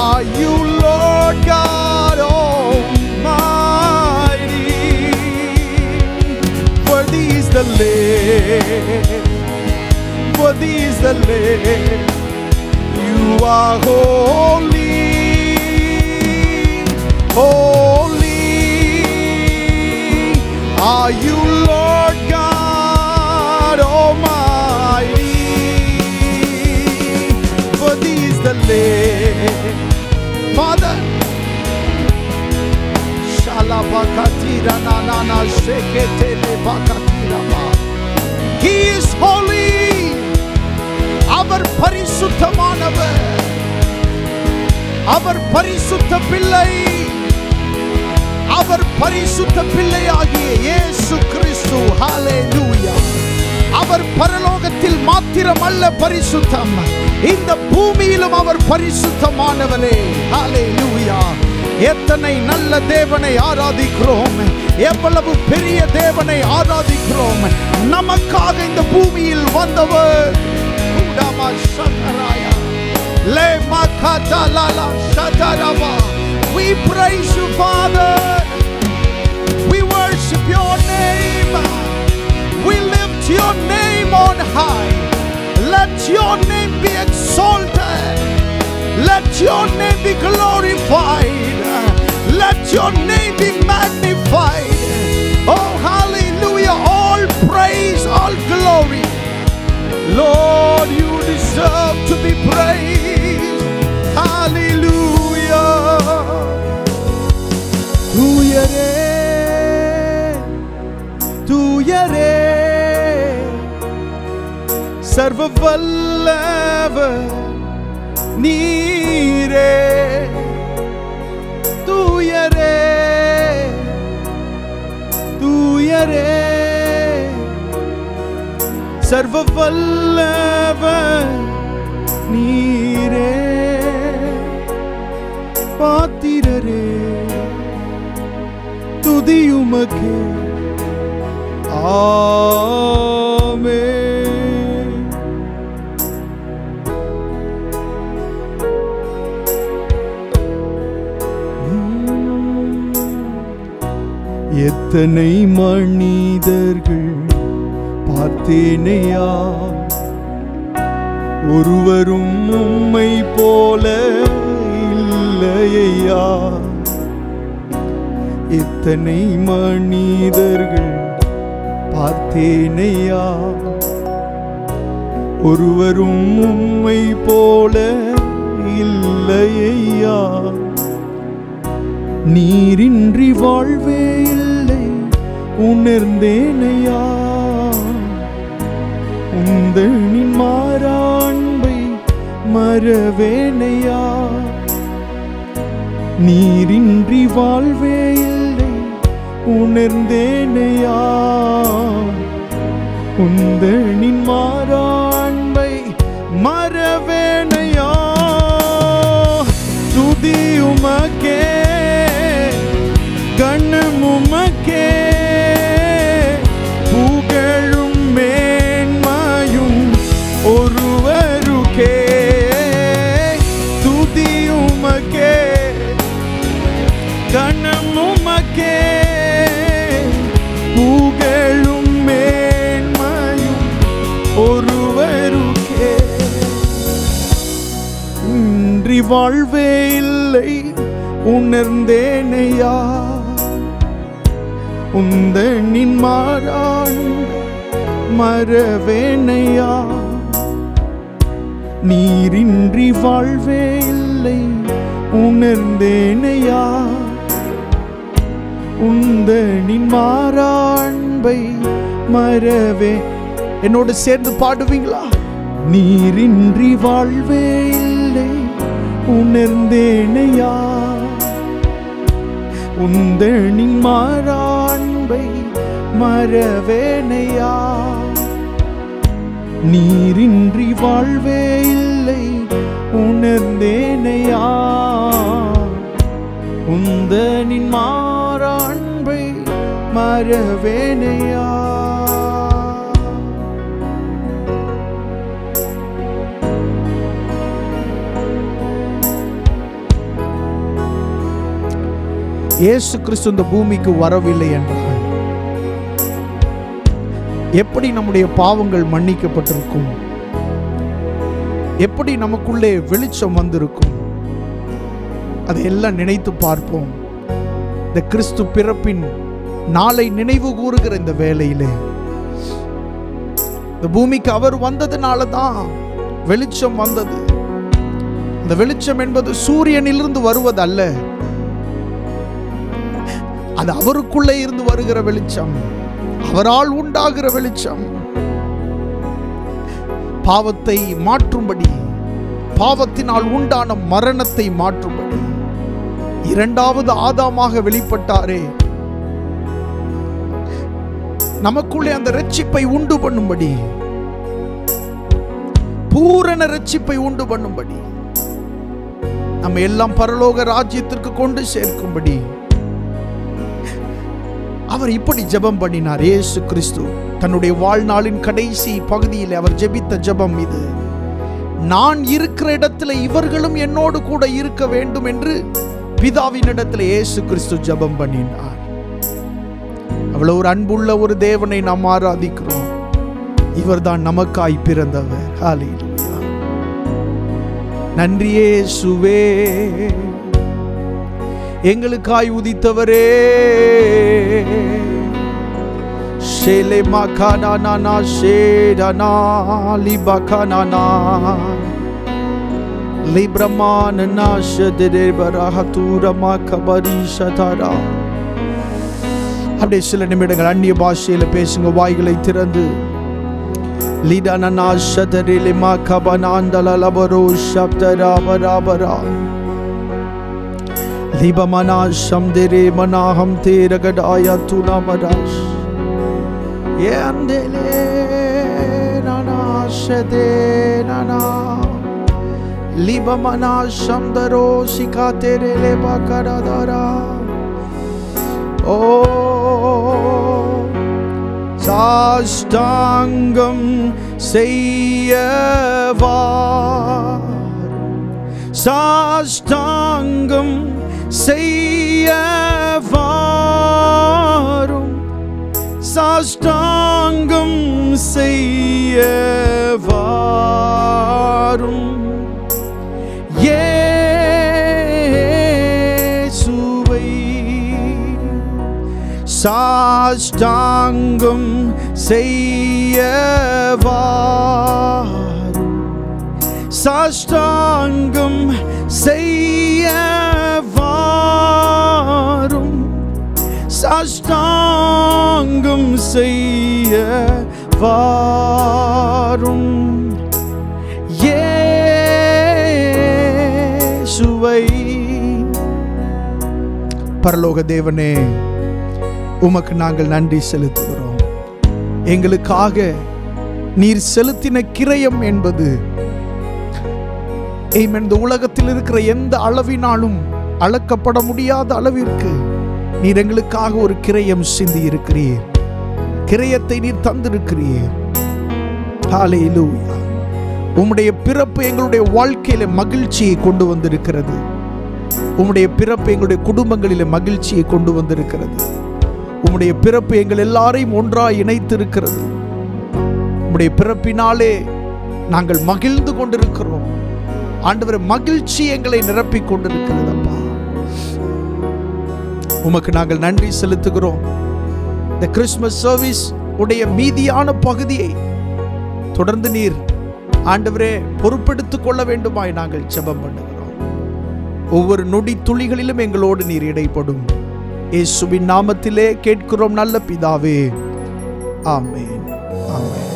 Are you, Lord God Almighty? Worthy is the Lamb, worthy is the Lamb. You are holy, holy. Are you, Lord God Almighty? Worthy is the Lamb. Father, Shalabakatira na na na sheketele bakatira ba. He is holy. அவர் பரிசுத்தமானவர், அவர் பரிசுத்த பிள்ளை, அவர் பரிசுத்த பிள்ளையாகிய இயேசு கிறிஸ்து. ஹல்லேலூயா. அவர் அவர் பரலோகத்தில் மாத்திரமல்ல பரிசுத்தம், இந்த பூமியிலும் அவர் பரிசுத்தமானவரே. ஹல்லேலூயா. எத்தனை நல்ல தேவனை ஆராதிக்கிறோம், எவ்வளவு பெரிய தேவனை ஆராதிக்கிறோம். நமக்காக இந்த பூமியில் வந்தவர். We praise you, Father. We worship your name. We lift your name on high. Let your name be exalted. Let your name be glorified. Let your name be magnified. Oh, hallelujah. All praise, all glory. Lord, you deserve to be praised. Hallelujah. Tuyare, tuyare, sarva vallava neere. Tuyare, tuyare, sarva vallava neere. Patirare tudiyumake. Amen. எத்தனை மனிதர்கள் பார்த்தேனையா, ஒருவரும் உம்மை போல இல்லையா. எத்தனை மனிதர்கள் பார்த்தேனையா, ஒருவரும் உம்மை போல இல்லையா. நீரின்றி வாழ்வே இல்லை உணர்ந்தேனையா, உந்தனின் மாறாண்பை மறவேனையா. நீரின்றி வாழ்வே இல்லை உணர்ந்தேனையா, உந்தனின் மாறாண்பை மறவேனையா. துதி உமக்கே, கணமுமக்கே, புகழும் மேன்மையும் ஒருவருக்கே. துதி உமக்கே, கணமுமக்கே, புகழும் மேன்மையும் ஒருவருக்கே. இன்றி வாழ்வே இல்லை உணர்ந்தேனையா, உந்தனின் மாறாண்பை மறவேனையா. நீரின்றி வாழ்வே இல்லை உணர்ந்தேனையா, உந்தனின் மாறாண்பை மறவே. என்னோடு சேர்ந்து பாடுவீங்களா? நீரின்றி வாழ்வே இல்லை உணர்ந்தேனையா, உந்தனின் மாறாண்பை மறவேனையா. நீரின்றி வாழ்வே இல்லை உணர்ந்தேனையா, உந்தனின் மாறாண்பை மறவேனையா. இயேசு கிறிஸ்து இந்த பூமிக்கு வரவில்லை என்றால் எப்படி நம்முடைய பாவங்கள் மன்னிக்கப்பட்டிருக்கும்? எப்படி நமக்குள்ளே வெளிச்சம் வந்திருக்கும்? அதையெல்லாம் நினைத்து பார்ப்போம். இந்த கிறிஸ்து பிறப்பின் நாளை நினைவு கூறுகிற இந்த வேளையிலே இந்த பூமிக்கு அவர் வந்ததுனால தான் வெளிச்சம் வந்தது. அந்த வெளிச்சம் என்பது சூரியனிலிருந்து வருவதல்ல, அது அவருக்குள்ளே இருந்து வருகிற வெளிச்சம், அவரால் உண்டாகிற வெளிச்சம். பாவத்தை மாற்றும்படி, பாவத்தினால் உண்டான மரணத்தை மாற்றும்படி இரண்டாவது ஆதாமாக வெளிப்பட்டாரே, நமக்குள்ளே அந்த இரட்சிப்பை உண்டு பண்ணும்படி பூரண ரட்சிப்பை உண்டு பண்ணும்படி, நம்ம எல்லாம் பரலோக ராஜ்யத்திற்கு கொண்டு சேர்க்கும்படி அவர் இப்படி ஜெபம் பண்ணினார். இயேசு கிறிஸ்து தன்னுடைய வாழ்நாளின் கடைசி பகுதியில் அவர் ஜெபித்த ஜெபம் இது. நான் இருக்கிற இடத்துல இவர்களும் என்னோடு கூட இருக்க வேண்டும் என்று பிதாவின் இடத்துல இயேசு கிறிஸ்து ஜெபம் பண்ணினார். அவ்வளவு ஒரு அன்புள்ள ஒரு தேவனை நாம் ஆராதிக்கிறோம். இவர்தான் நமக்காய் பிறந்தவர். ஹல்லேலூயா. நன்றி இயேசுவே, எங்களுக்காய் உதித்தவரே. ஷேலே மகானானா ஷேடனா லிபகானானா லிப்ரமானா ஷதரே பரஹதுரமா கபரிஷதரா. அப்படியே சில நிமிடங்கள் அந்நிய பாஷையில பேசுங்க, வாய்களை திறந்து. லிடனனா ஷதரே லிமா கபனாந்தல லபரோ ஷப்தரா பராபரா லிபமனா ஷம்தரே மனாஹம் தேரகடாயா துனா மராஷ் ஏந்தலே நனா ஷதே நனா லிபமனா ஷம்தரோ சிகாதரே லேபகரதரா. ஓ சாஷ்டாங்கம் செய்யவா, சாஷ்டாங்கம் செய்யவாரும், சாஷ்டாங்கம் செய்யவாரும். இயேசுவை சாஷ்டாங்கம் செய்யவாரும், சாஷ்டாங்கம் செய்யவாரும், சாஷ்டாங்கம் செய்யவாரும். இயேசுவை. பரலோக தேவனே, உமக்கு நாங்கள் நன்றி செலுத்துகிறோம். எங்களுக்காக நீர் செலுத்தின கிரயம் என்பது இந்த உலகத்தில் இருக்கிற எந்த அளவினாலும் அளக்கப்பட முடியாத அளவிற்கு நீர் எங்களுக்காக ஒரு கிரயம் சிந்தி இருக்கிறீர். கிரயத்தை நீர் தந்திருக்கிறீர். ஹல்லேலூயா. உம்முடைய பிறப்பு எங்களுடைய வாழ்க்கையில மகிழ்ச்சியை கொண்டு வந்திருக்கிறது. உம்முடைய பிறப்பு எங்களுடைய குடும்பங்களிலே மகிழ்ச்சியை கொண்டு வந்திருக்கிறது. உம்முடைய பிறப்பு எங்கள் எல்லாரையும் ஒன்றாய் இணைத்திருக்கிறது. உம்முடைய பிறப்பினாலே நாங்கள் மகிழ்ந்து கொண்டிருக்கிறோம். ஆண்டவரே, மகிழ்ச்சி எங்களை நிரப்பிக் கொண்டிருக்கிறது. அப்பா, உமக்கு நாங்கள் நன்றி செலுத்துகிறோம். இந்த கிறிஸ்துமஸ் சர்வீஸ் உடைய மீதியான பகுதியை தொடர்ந்து நீர் ஆண்டவரே பொறுப்பெடுத்துக் கொள்ள வேண்டுமாய் நாங்கள் ஜெபம் பண்ணுகிறோம். ஒவ்வொரு நொடி துளிகளிலும் எங்களோடு நீர் இடைப்படும். இயேசுவின் நாமத்திலே கேட்கிறோம் நல்ல பிதாவே. ஆமென். ஆமென்.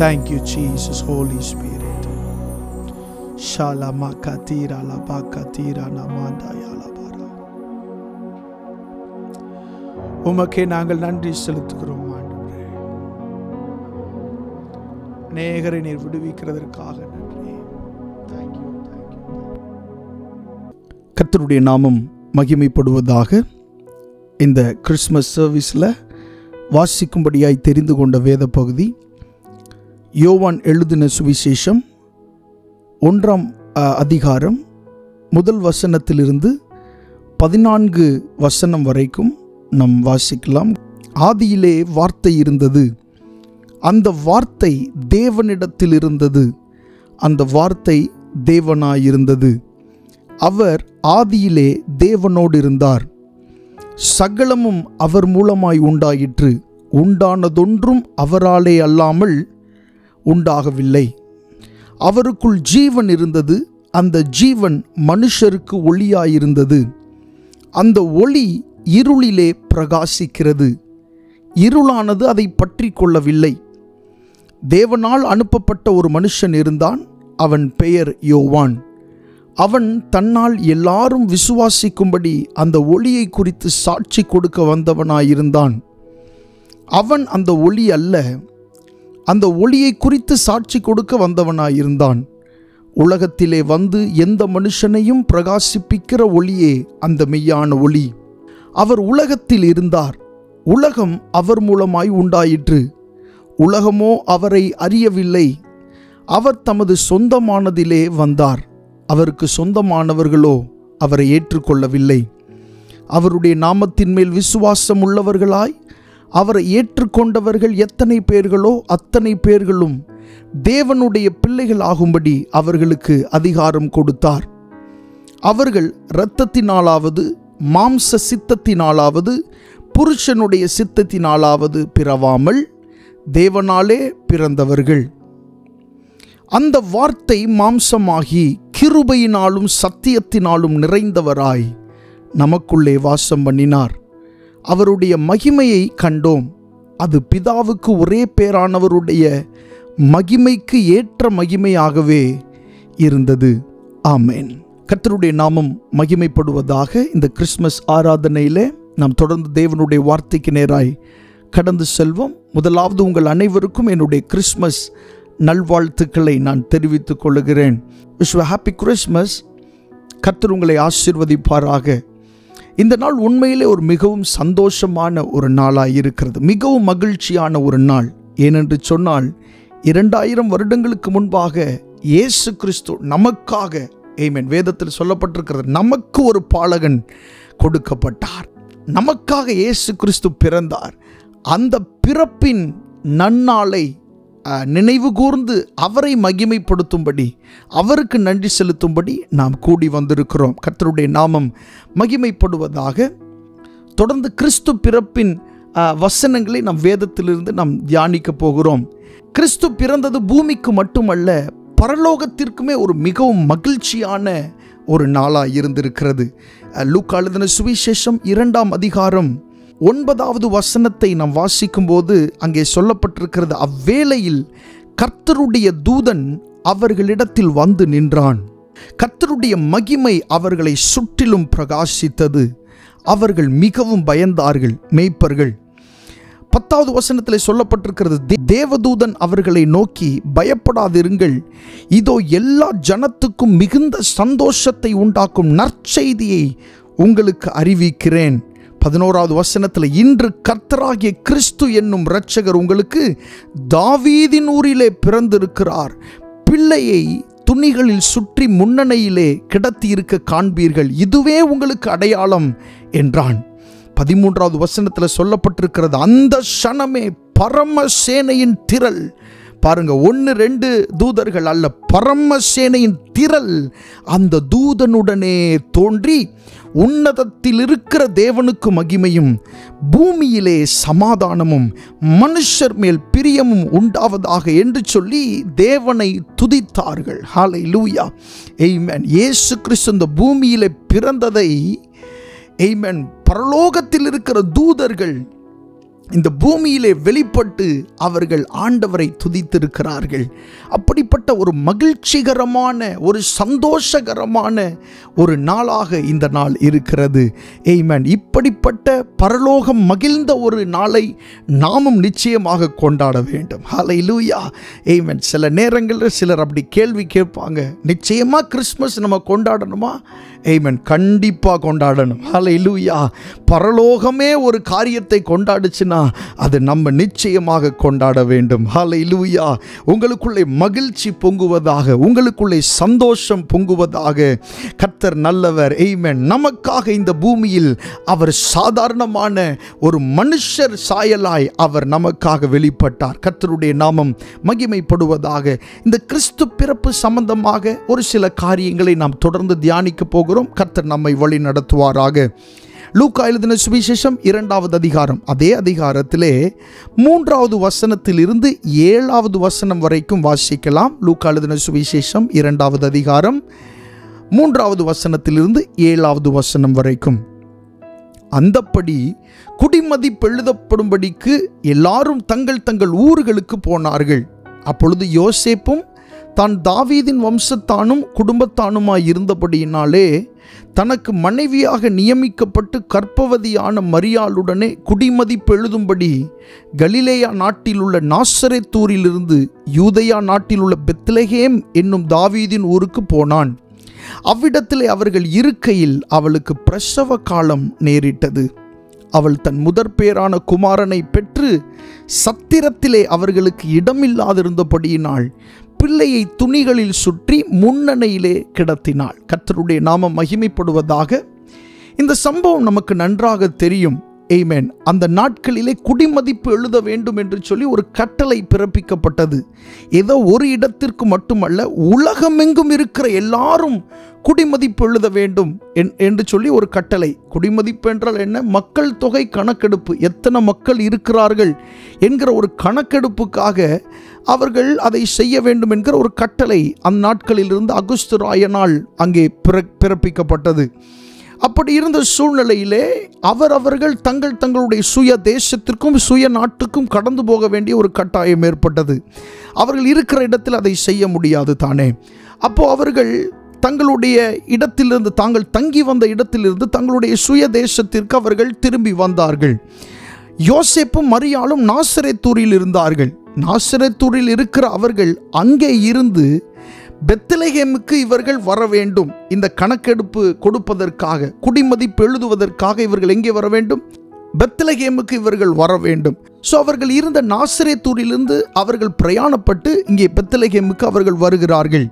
Thank you Jesus, Holy Spirit. Shalama katira laba katira namanda yalabara. உமக்கே நாங்கள் நன்றி செலுத்துகிறோம் ஆண்டவரே. அநேகரை நீர் விடுவிக்கிறதற்காக நன்றி. Thank you. கர்த்தருடைய நாமம் மகிமைப்படுவதாக. இந்த கிறிஸ்மஸ் சர்வீஸில் வாசிக்கும்படியாய் தெரிந்து கொண்ட வேத பகுதி யோவான் எழுதின சுவிசேஷம் 1ஆம் அதிகாரம் 1 வசனத்திலிருந்து 14 வசனம் வரைக்கும் நாம் வாசிக்கலாம். ஆதியிலே வார்த்தை இருந்தது, அந்த வார்த்தை தேவனிடத்தில் இருந்தது, அந்த வார்த்தை தேவனாயிருந்தது. அவர் ஆதியிலே தேவனோடு இருந்தார். சகலமும் அவர் மூலமாய் உண்டாயிற்று. உண்டானதொன்றும் அவராலே அல்லாமல் உண்டாகவில்லை. அவருக்குள் ஜீவன் இருந்தது, அந்த ஜீவன் மனுஷருக்கு ஒளியாயிருந்தது. அந்த ஒளி இருளிலே பிரகாசிக்கிறது, இருளானது அதை பற்றி கொள்ளவில்லை. தேவனால் அனுப்பப்பட்ட ஒரு மனுஷன் இருந்தான், அவன் பெயர் யோவான். அவன் தன்னால் எல்லாரும் விசுவாசிக்கும்படி அந்த ஒளியை குறித்து சாட்சி கொடுக்க வந்தவனாயிருந்தான். அவன் அந்த ஒளி அல்ல, அந்த ஒளியை குறித்து சாட்சி கொடுக்க வந்தவனாயிருந்தான். உலகத்திலே வந்து எந்த மனுஷனையும் பிரகாசிப்பிக்கிற ஒளியே அந்த மெய்யான ஒளி. அவர் உலகத்தில் இருந்தார். உலகம் அவர் மூலமாய் உண்டாயிற்று. உலகமோ அவரை அறியவில்லை. அவர் தமது சொந்தமானதிலே வந்தார். அவருக்கு சொந்தமானவர்களோ அவரை ஏற்றுக்கொள்ளவில்லை. அவருடைய நாமத்தின் மேல் விசுவாசம் உள்ளவர்களாய் அவரை ஏற்றுக்கொண்டவர்கள் எத்தனை பேர்களோ அத்தனை பேர்களும் தேவனுடைய பிள்ளைகள் ஆகும்படி அவர்களுக்கு அதிகாரம் கொடுத்தார். அவர்கள் இரத்தத்தினாலாவது மாம்ச சித்தத்தினாலாவது புருஷனுடைய சித்தத்தினாலாவது பிறவாமல் தேவனாலே பிறந்தவர்கள். அந்த வார்த்தை மாம்சமாகி கிருபையினாலும் சத்தியத்தினாலும் நிறைந்தவராய் நமக்குள்ளே வாசம் பண்ணினார். அவருடைய மகிமையை கண்டோம். அது பிதாவுக்கு ஒரே பேரானவருடைய மகிமைக்கு ஏற்ற மகிமையாகவே இருந்தது. ஆமென். கர்த்தருடைய நாமம் மகிமைப்படுவதாக. இந்த கிறிஸ்மஸ் ஆராதனையிலே நாம் தொடர்ந்து தேவனுடைய வார்த்தைக்கு நேராய் கடந்து செல்வோம். முதலாவது உங்கள் அனைவருக்கும் என்னுடைய கிறிஸ்மஸ் நல்வாழ்த்துக்களை நான் தெரிவித்துக் கொள்கிறேன். Happy Christmas. கர்த்தர் உங்களை ஆசீர்வதிப்பாராக. இந்த நாள் உண்மையிலே ஒரு மிகவும் சந்தோஷமான ஒரு நாளாக இருக்கிறது. மிகவும் மகிழ்ச்சியான ஒரு நாள். ஏனென்று சொன்னால் 2000 வருடங்களுக்கு முன்பாக இயேசு கிறிஸ்து நமக்காக, ஆமென், வேதத்தில் சொல்லப்பட்டிருக்கிறது, நமக்கு ஒரு பாலகன் கொடுக்கப்பட்டார். நமக்காக இயேசு கிறிஸ்து பிறந்தார். அந்த பிறப்பின் நன்னாளை நினைவு கூர்ந்து அவரை மகிமைப்படுத்தும்படி, அவருக்கு நன்றி செலுத்தும்படி நாம் கூடி வந்திருக்கிறோம். கர்த்தருடைய நாமம் மகிமைப்படுவதாக. தொடர்ந்து கிறிஸ்து பிறப்பின் வசனங்களை நாம் வேதத்திலிருந்து நாம் தியானிக்க போகிறோம். கிறிஸ்து பிறந்தது பூமிக்கு மட்டுமல்ல, பரலோகத்திற்குமே ஒரு மிகவும் மகிழ்ச்சியான ஒரு நாளாக இருந்திருக்கிறது. லூக்கா எழுதின சுவிசேஷம் 2ஆம் அதிகாரம் 9வது வசனத்தை நாம் வாசிக்கும் போது அங்கே சொல்லப்பட்டிருக்கிறது, அவ்வேளையில் கர்த்தருடைய தூதன் அவர்களிடத்தில் வந்து நின்றான். கர்த்தருடைய மகிமை அவர்களை சுற்றிலும் பிரகாசித்தது. அவர்கள் மிகவும் பயந்தார்கள். மேய்ப்பர்கள் 10வது வசனத்தில் சொல்லப்பட்டிருக்கிறது, தேவதூதன் அவர்களை நோக்கி, பயப்படாதிருங்கள், இதோ எல்லா ஜனத்துக்கும் மிகுந்த சந்தோஷத்தை உண்டாக்கும் நற்செய்தியை உங்களுக்கு அறிவிக்கிறேன். 11வது வசனத்தில், இன்று கர்த்தராகிய கிறிஸ்து என்னும் இரட்சகர் உங்களுக்கு தாவீதின் ஊரிலே பிறந்திருக்கிறார். பிள்ளையை துணிகளில் சுற்றி முன்னணையிலே கிடத்தியிருக்க காண்பீர்கள். இதுவே உங்களுக்கு அடையாளம் என்றான். 13வது வசனத்தில் சொல்லப்பட்டிருக்கிறது, அந்த க்ஷணமே பரமசேனையின் திரள், பாருங்க, 1-2 தூதர்கள் அல்ல, பரமசேனையின் திரள் அந்த தூதனுடனே தோன்றி, உன்னதத்தில் இருக்கிற தேவனுக்கு மகிமையும் பூமியிலே சமாதானமும் மனுஷர் மேல் பிரியமும் உண்டாவதாக என்று சொல்லி தேவனை துதித்தார்கள். ஹல்லேலூயா, ஆமென். இயேசு கிறிஸ்து இந்த பூமியிலே பிறந்ததை, ஆமென், பரலோகத்தில் இருக்கிற தூதர்கள் இந்த பூமியிலே வெளிப்பட்டு அவர்கள் ஆண்டவரை துதித்திருக்கிறார்கள். அப்படிப்பட்ட ஒரு மகிழ்ச்சிகரமான, ஒரு சந்தோஷகரமான ஒரு நாளாக இந்த நாள் இருக்கிறது. ஆமென். இப்படிப்பட்ட பரலோகம் மகிழ்ந்த ஒரு நாளை நாமும் நிச்சயமாக கொண்டாட வேண்டும். ஹல்லேலூயா, ஆமென். சில நேரங்களில் சிலர் அப்படி கேள்வி கேட்பாங்க, நிச்சயமா கிறிஸ்மஸ் நம்ம கொண்டாடணுமா? ஆமென், கண்டிப்பாக கொண்டாடணும். ஹல்லேலூயா. பரலோகமே ஒரு காரியத்தை கொண்டாடுச்சுன்னா அது நம்ம நிச்சயமாக கொண்டாட வேண்டும். ஹல்லேலூயா. உங்களுக்குள்ளே மகிழ்ச்சி பொங்குவதாக, உங்களுக்குள்ளே சந்தோஷம் பொங்குவதாக. கர்த்தர் நல்லவர். ஆமென். நமக்காக இந்த பூமியில் அவர் சாதாரணமான ஒரு மனுஷர் சாயலாய் அவர் நமக்காக வெளிப்பட்டார். கர்த்தருடைய நாமம் மகிமைப்படுவதாக. இந்த கிறிஸ்து பிறப்பு சம்பந்தமாக ஒரு சில காரியங்களை நாம் தொடர்ந்து தியானிக்க போகிறோம். கர்த்தர் நம்மை வழி நடத்துவாராக. லூக்கா எழுதின சுவிசேஷம் 2வது அதிகாரம், அதே அதிகாரத்திலே 3வது வசனத்தில் இருந்து 7வது வசனம் வரைக்கும் வாசிக்கலாம். லூக்கா எழுதின சுவிசேஷம் 2வது அதிகாரம் 3வது வசனத்திலிருந்து 7வது வசனம் வரைக்கும். அந்தப்படி குடிமதிப்பு எழுதப்படும்படிக்கு எல்லாரும் தங்கள் தங்கள் ஊர்களுக்கு போனார்கள். அப்பொழுது யோசேப்பும் தான் தாவீதின் வம்சத்தானும் குடும்பத்தானுமாய் இருந்தபடியினாலே தனக்கு மனைவியாக நியமிக்கப்பட்டு கர்ப்பவதியான மரியாளுடனே குடிமதிப்பு எழுதும்படி கலிலேயா நாட்டில் உள்ள நாசரேத்தூரிலிருந்து யூதேயா நாட்டில் உள்ள பெத்லகேம் என்னும் தாவீதின் ஊருக்கு போனான். அவ்விடத்திலே அவர்கள் இருக்கையில் அவளுக்கு பிரசவ காலம் நேரிட்டது. அவள் தன் முதற்பேரான குமாரனை பெற்று சத்திரத்திலே அவர்களுக்கு இடமில்லாதிருந்தபடியினாள் பிள்ளையை துணிகளில் சுற்றி முன்னணையிலே கிடத்தினாள். கர்த்தருடைய நாமம் மகிமைப்படுவதாக. இந்த சம்பவம் நமக்கு நன்றாக தெரியும். ஆமென். அந்த நாட்களிலே குடிமதிப்பு எழுத வேண்டும் என்று சொல்லி ஒரு கட்டளை பிறப்பிக்கப்பட்டது. ஏதோ ஒரு இடத்திற்கு மட்டுமல்ல, உலகமெங்கும் இருக்கிற எல்லாரும் குடிமதிப்பு எழுத வேண்டும் என்று சொல்லி ஒரு கட்டளை. குடிமதிப்பு என்றால் என்ன? மக்கள் தொகை கணக்கெடுப்பு, எத்தனை மக்கள் இருக்கிறார்கள் என்கிற ஒரு கணக்கெடுப்புக்காக அவர்கள் அதை செய்ய வேண்டும் என்கிற ஒரு கட்டளை அந்நாட்களிலிருந்து அகுஸ்து ராயனால் அங்கே பிறப்பிக்கப்பட்டது. அப்படி இருந்த சூழ்நிலையிலே அவர்கள் தங்களுடைய சுய தேசத்திற்கும் சுய நாட்டுக்கும் கடந்து போக வேண்டிய ஒரு கட்டாயம் ஏற்பட்டது. அவர்கள் இருக்கிற இடத்தில் அதை செய்ய முடியாது தானே. அப்போ அவர்கள் தங்களுடைய இடத்திலிருந்து, தாங்கள் தங்கி வந்த இடத்திலிருந்து தங்களுடைய சுய தேசத்திற்கு அவர்கள் திரும்பி வந்தார்கள். யோசேப்பும் மரியாளும் நாசரேத்தூரில் இருந்தார்கள். நாசரேத்தூரில் இருக்கிற அவர்கள் அங்கே இருந்து பெத்லகேமுக்கு இவர்கள் வர வேண்டும். இந்த கணக்கெடுப்பு கொடுப்பதற்காக, குடிமதிப்பு எழுதுவதற்காக இவர்கள் எங்கே வர வேண்டும்? பெத்லகேமுக்கு இவர்கள் வர வேண்டும். ஸோ அவர்கள் இருந்த நாசரேத்தூரிலிருந்து அவர்கள் பிரயாணப்பட்டு இங்கே பெத்லகேமுக்கு அவர்கள் வருகிறார்கள்.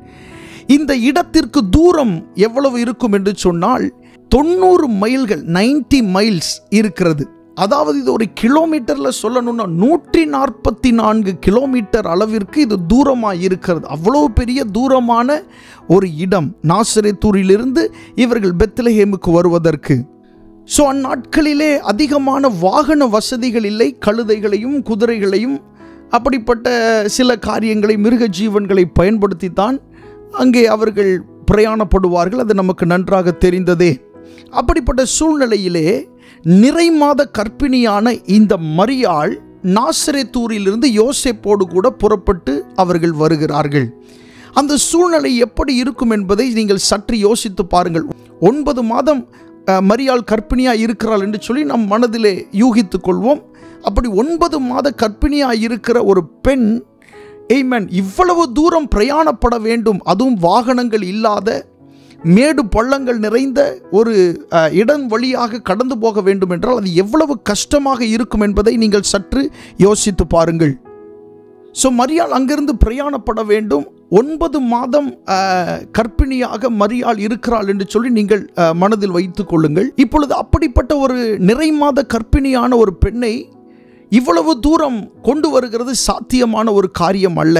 இந்த இடத்திற்கு தூரம் எவ்வளவு இருக்கும் என்று சொன்னால் 90 மைல்கள், 90 மைல்ஸ் இருக்கிறது. அதாவது இது ஒரு கிலோமீட்டரில் சொல்லணும்னா 144 கிலோமீட்டர் அளவிற்கு இது தூரமாக இருக்கிறது. அவ்வளோ பெரிய தூரமான ஒரு இடம் நாசரேத்தூரிலிருந்து இவர்கள் பெத்லகேமுக்கு வருவதற்கு. ஸோ அந்நாட்களிலே அதிகமான வாகன வசதிகள் இல்லை. கழுதைகளையும் குதிரைகளையும் அப்படிப்பட்ட சில காரியங்களை, மிருக ஜீவன்களை பயன்படுத்தித்தான் அங்கே அவர்கள் பிரயாணப்படுவார்கள். அது நமக்கு நன்றாக தெரிந்ததே. அப்படிப்பட்ட சூழ்நிலையிலே நிறைமாத கர்ப்பிணியான இந்த மரியாள் நாசரேத்தூரிலிருந்து யோசேப்போடு கூட புறப்பட்டு அவர்கள் வருகிறார்கள். அந்த சூழ்நிலை எப்படி இருக்கும் என்பதை நீங்கள் சற்று யோசித்து பாருங்கள். 9 மாதம் மரியாள் கர்ப்பிணியாக இருக்கிறாள் என்று சொல்லி நம் மனதிலே யூகித்து கொள்வோம். அப்படி 9 மாத கர்ப்பிணியாக இருக்கிற ஒரு பெண், ஆமென், இவ்வளவு தூரம் பிரயாணப்பட வேண்டும், அதுவும் வாகனங்கள் இல்லாத மேடு பள்ளங்கள் நிறைந்த ஒரு இடம் வழியாக கடந்து போக வேண்டும் என்றால் அது எவ்வளவு கஷ்டமாக இருக்கும் என்பதை நீங்கள் சற்று யோசித்து பாருங்கள். ஸோ மரியாள் அங்கிருந்து பிரயாணப்பட வேண்டும். 9 மாதம் கர்ப்பிணியாக மரியாள் இருக்கிறாள் என்று சொல்லி நீங்கள் மனதில் வைத்துக் கொள்ளுங்கள். இப்பொழுது அப்படிப்பட்ட ஒரு நிறைமாத கர்ப்பிணியான ஒரு பெண்ணை இவ்வளவு தூரம் கொண்டு வருகிறது சாத்தியமான ஒரு காரியம் அல்ல.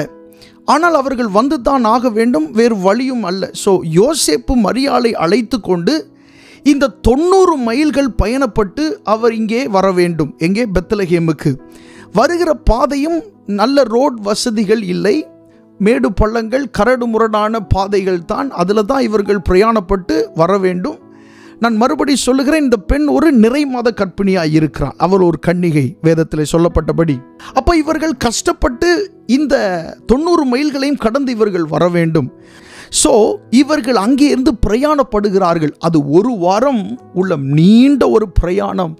ஆனால் அவர்கள் வந்து தான் ஆக வேண்டும், வேறு வழியும் அல்ல. ஸோ யோசேப்பு மரியாளை அழைத்து கொண்டு இந்த 90 மைல்கள் பயணப்பட்டு அவர் இங்கே வர வேண்டும். எங்கே? பெத்லகேமுக்கு. வருகிற பாதையும் நல்ல ரோட் வசதிகள் இல்லை, மேடு பள்ளங்கள், கரடு முரடான பாதைகள் தான். அதில் தான் இவர்கள் பிரயாணப்பட்டு வர வேண்டும். நான் மறுபடி சொல்லுகிறேன், இந்த பெண் ஒரு நிறைமாத கர்ப்பிணியாக இருக்கிறாள். அவள் ஒரு கன்னிகை, வேதத்தில் சொல்லப்பட்டபடி. அப்போ இவர்கள் கஷ்டப்பட்டு இந்த 90 மைல்களையும் கடந்து இவர்கள் வர வேண்டும். ஸோ இவர்கள் அங்கே இருந்து பிரயாணப்படுகிறார்கள். அது 1 வாரம் உள்ள நீண்ட ஒரு பிரயாணம்.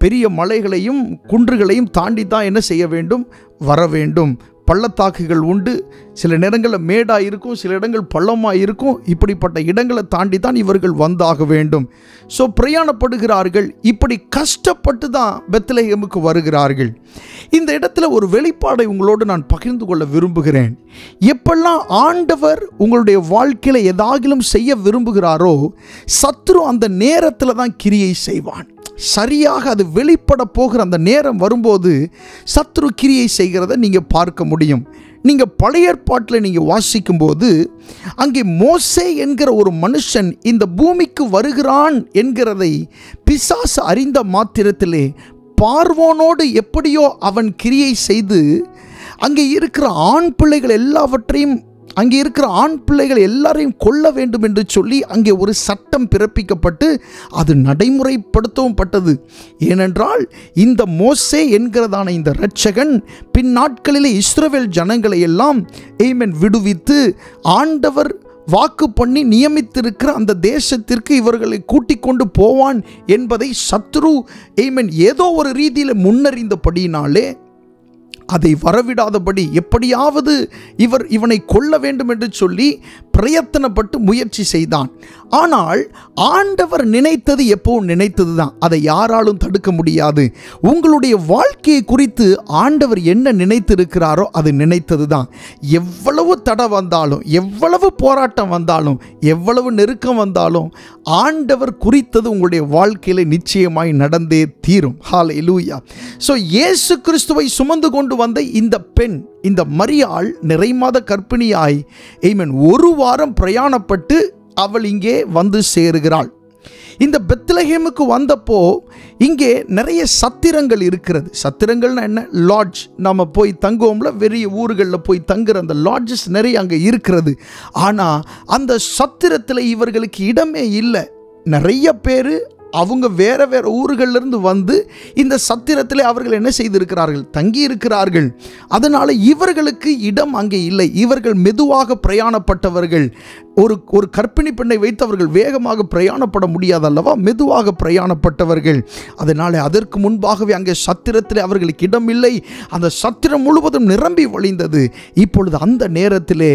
பெரிய மலைகளையும் குன்றுகளையும் தாண்டி தான் என்ன செய்ய வேண்டும்? வர வேண்டும். பள்ளத்தாக்குகள் உண்டு, சில நேரங்களில் மேடாக இருக்கும், சில இடங்கள் பள்ளமாக இருக்கும். இப்படிப்பட்ட இடங்களை தாண்டி தான் இவர்கள் வந்தாக வேண்டும். ஸோ பிரயாணப்படுகிறார்கள். இப்படி கஷ்டப்பட்டு தான் பெத்லகேமுக்கு வருகிறார்கள். இந்த இடத்துல ஒரு வெளிப்பாடை உங்களோடு நான் பகிர்ந்து கொள்ள விரும்புகிறேன். எப்பெல்லாம் ஆண்டவர் உங்களுடைய வாழ்க்கையில் ஏதாகிலும் செய்ய விரும்புகிறாரோ, சத்துரு அந்த நேரத்தில் தான் கிரியை செய்வான். சரியாக அது வெளிப்பட போகிற அந்த நேரம் வரும்போது சத்துரு கிரியை செய்கிறத நீங்கள் பார்க்க முடியும். நீங்கள் பழைய ஏற்பாட்டில் நீங்கள் வாசிக்கும்போது அங்கே மோசே என்கிற ஒரு மனுஷன் இந்த பூமிக்கு வருகிறான் என்கிறதை பிசாசு அறிந்த மாத்திரத்திலே பார்வோனோடு எப்படியோ அவன் கிரியை செய்து அங்கே இருக்கிற ஆண் பிள்ளைகள் எல்லாவற்றையும், அங்கே இருக்கிற ஆண் பிள்ளைகள் எல்லாரையும் கொல்ல வேண்டும் என்று சொல்லி அங்கே ஒரு சட்டம் பிறப்பிக்கப்பட்டு அது நடைமுறைப்படுத்தவும் பட்டது. ஏனென்றால் இந்த மோசே என்கிறதான இந்த இரட்சகன் பின் நாட்களிலே இஸ்ரவேல் ஜனங்களை எல்லாம் ஆமென் விடுவித்து ஆண்டவர் வாக்கு பண்ணி நியமித்திருக்கிற அந்த தேசத்திற்கு இவர்களை கூட்டிக் கொண்டு போவான் என்பதை சத்ரு ஏதோ ஒரு ரீதியில் முன்னறிந்தபடியினாலே அதை வரவிடாதபடி எப்படியாவது இவனை கொல்ல வேண்டும் என்று சொல்லி பிரயத்தனப்பட்டு முயற்சி செய்தான். ஆனால் ஆண்டவர் நினைத்தது எப்பவும் நினைத்தது தான். அதை யாராலும் தடுக்க முடியாது. உங்களுடைய வாழ்க்கையை குறித்து ஆண்டவர் என்ன நினைத்திருக்கிறாரோ அது நினைத்தது தான். எவ்வளவு தடை வந்தாலும், எவ்வளவு போராட்டம் வந்தாலும், எவ்வளவு நெருக்கம் வந்தாலும் ஆண்டவர் குறித்தது உங்களுடைய வாழ்க்கையில் நிச்சயமாய் நடந்தே தீரும். ஹல்லேலூயா. ஸோ இயேசு கிறிஸ்துவை சுமந்து கொண்டு வந்த இந்த பெண், இந்த மரியாள் நிறைமாத கர்ப்பிணியாய் ஒரு வாரம் பிரயாணப்பட்டு அவள் இங்கே வந்து சேருகிறாள். இந்த பெத்லஹேமுக்கு வந்தப்போ இங்கே நிறைய சத்திரங்கள் இருக்கிறது. சத்திரங்கள்னா என்ன? லாட்ஜ். நம்ம போய் தங்குவோம்ல, பெரிய ஊர்களில் போய் தங்குற அந்த லாட்ஜஸ் நிறைய அங்கே இருக்கிறது. ஆனால் அந்த சத்திரத்தில் இவர்களுக்கு இடமே இல்லை. நிறைய பேர் அவங்க வேற வேற ஊர்களிலிருந்து வந்து இந்த சத்திரத்தில் அவர்கள் என்ன செய்திருக்கிறார்கள்? தங்கி இருக்கிறார்கள். அதனால் இவர்களுக்கு இடம் அங்கே இல்லை. இவர்கள் மெதுவாக பிரயாணப்பட்டவர்கள். ஒரு கர்ப்பிணி பெண்ணை வைத்து அவர்கள் வேகமாக பிரயாணப்பட முடியாது அல்லவா? மெதுவாக பிரயாணப்பட்டவர்கள். அதனால் அதற்கு முன்பாகவே அங்கே சத்திரத்தில் அவர்களுக்கு இடம் இல்லை. அந்த சத்திரம் முழுவதும் நிரம்பி வழிந்தது. இப்பொழுது அந்த நேரத்திலே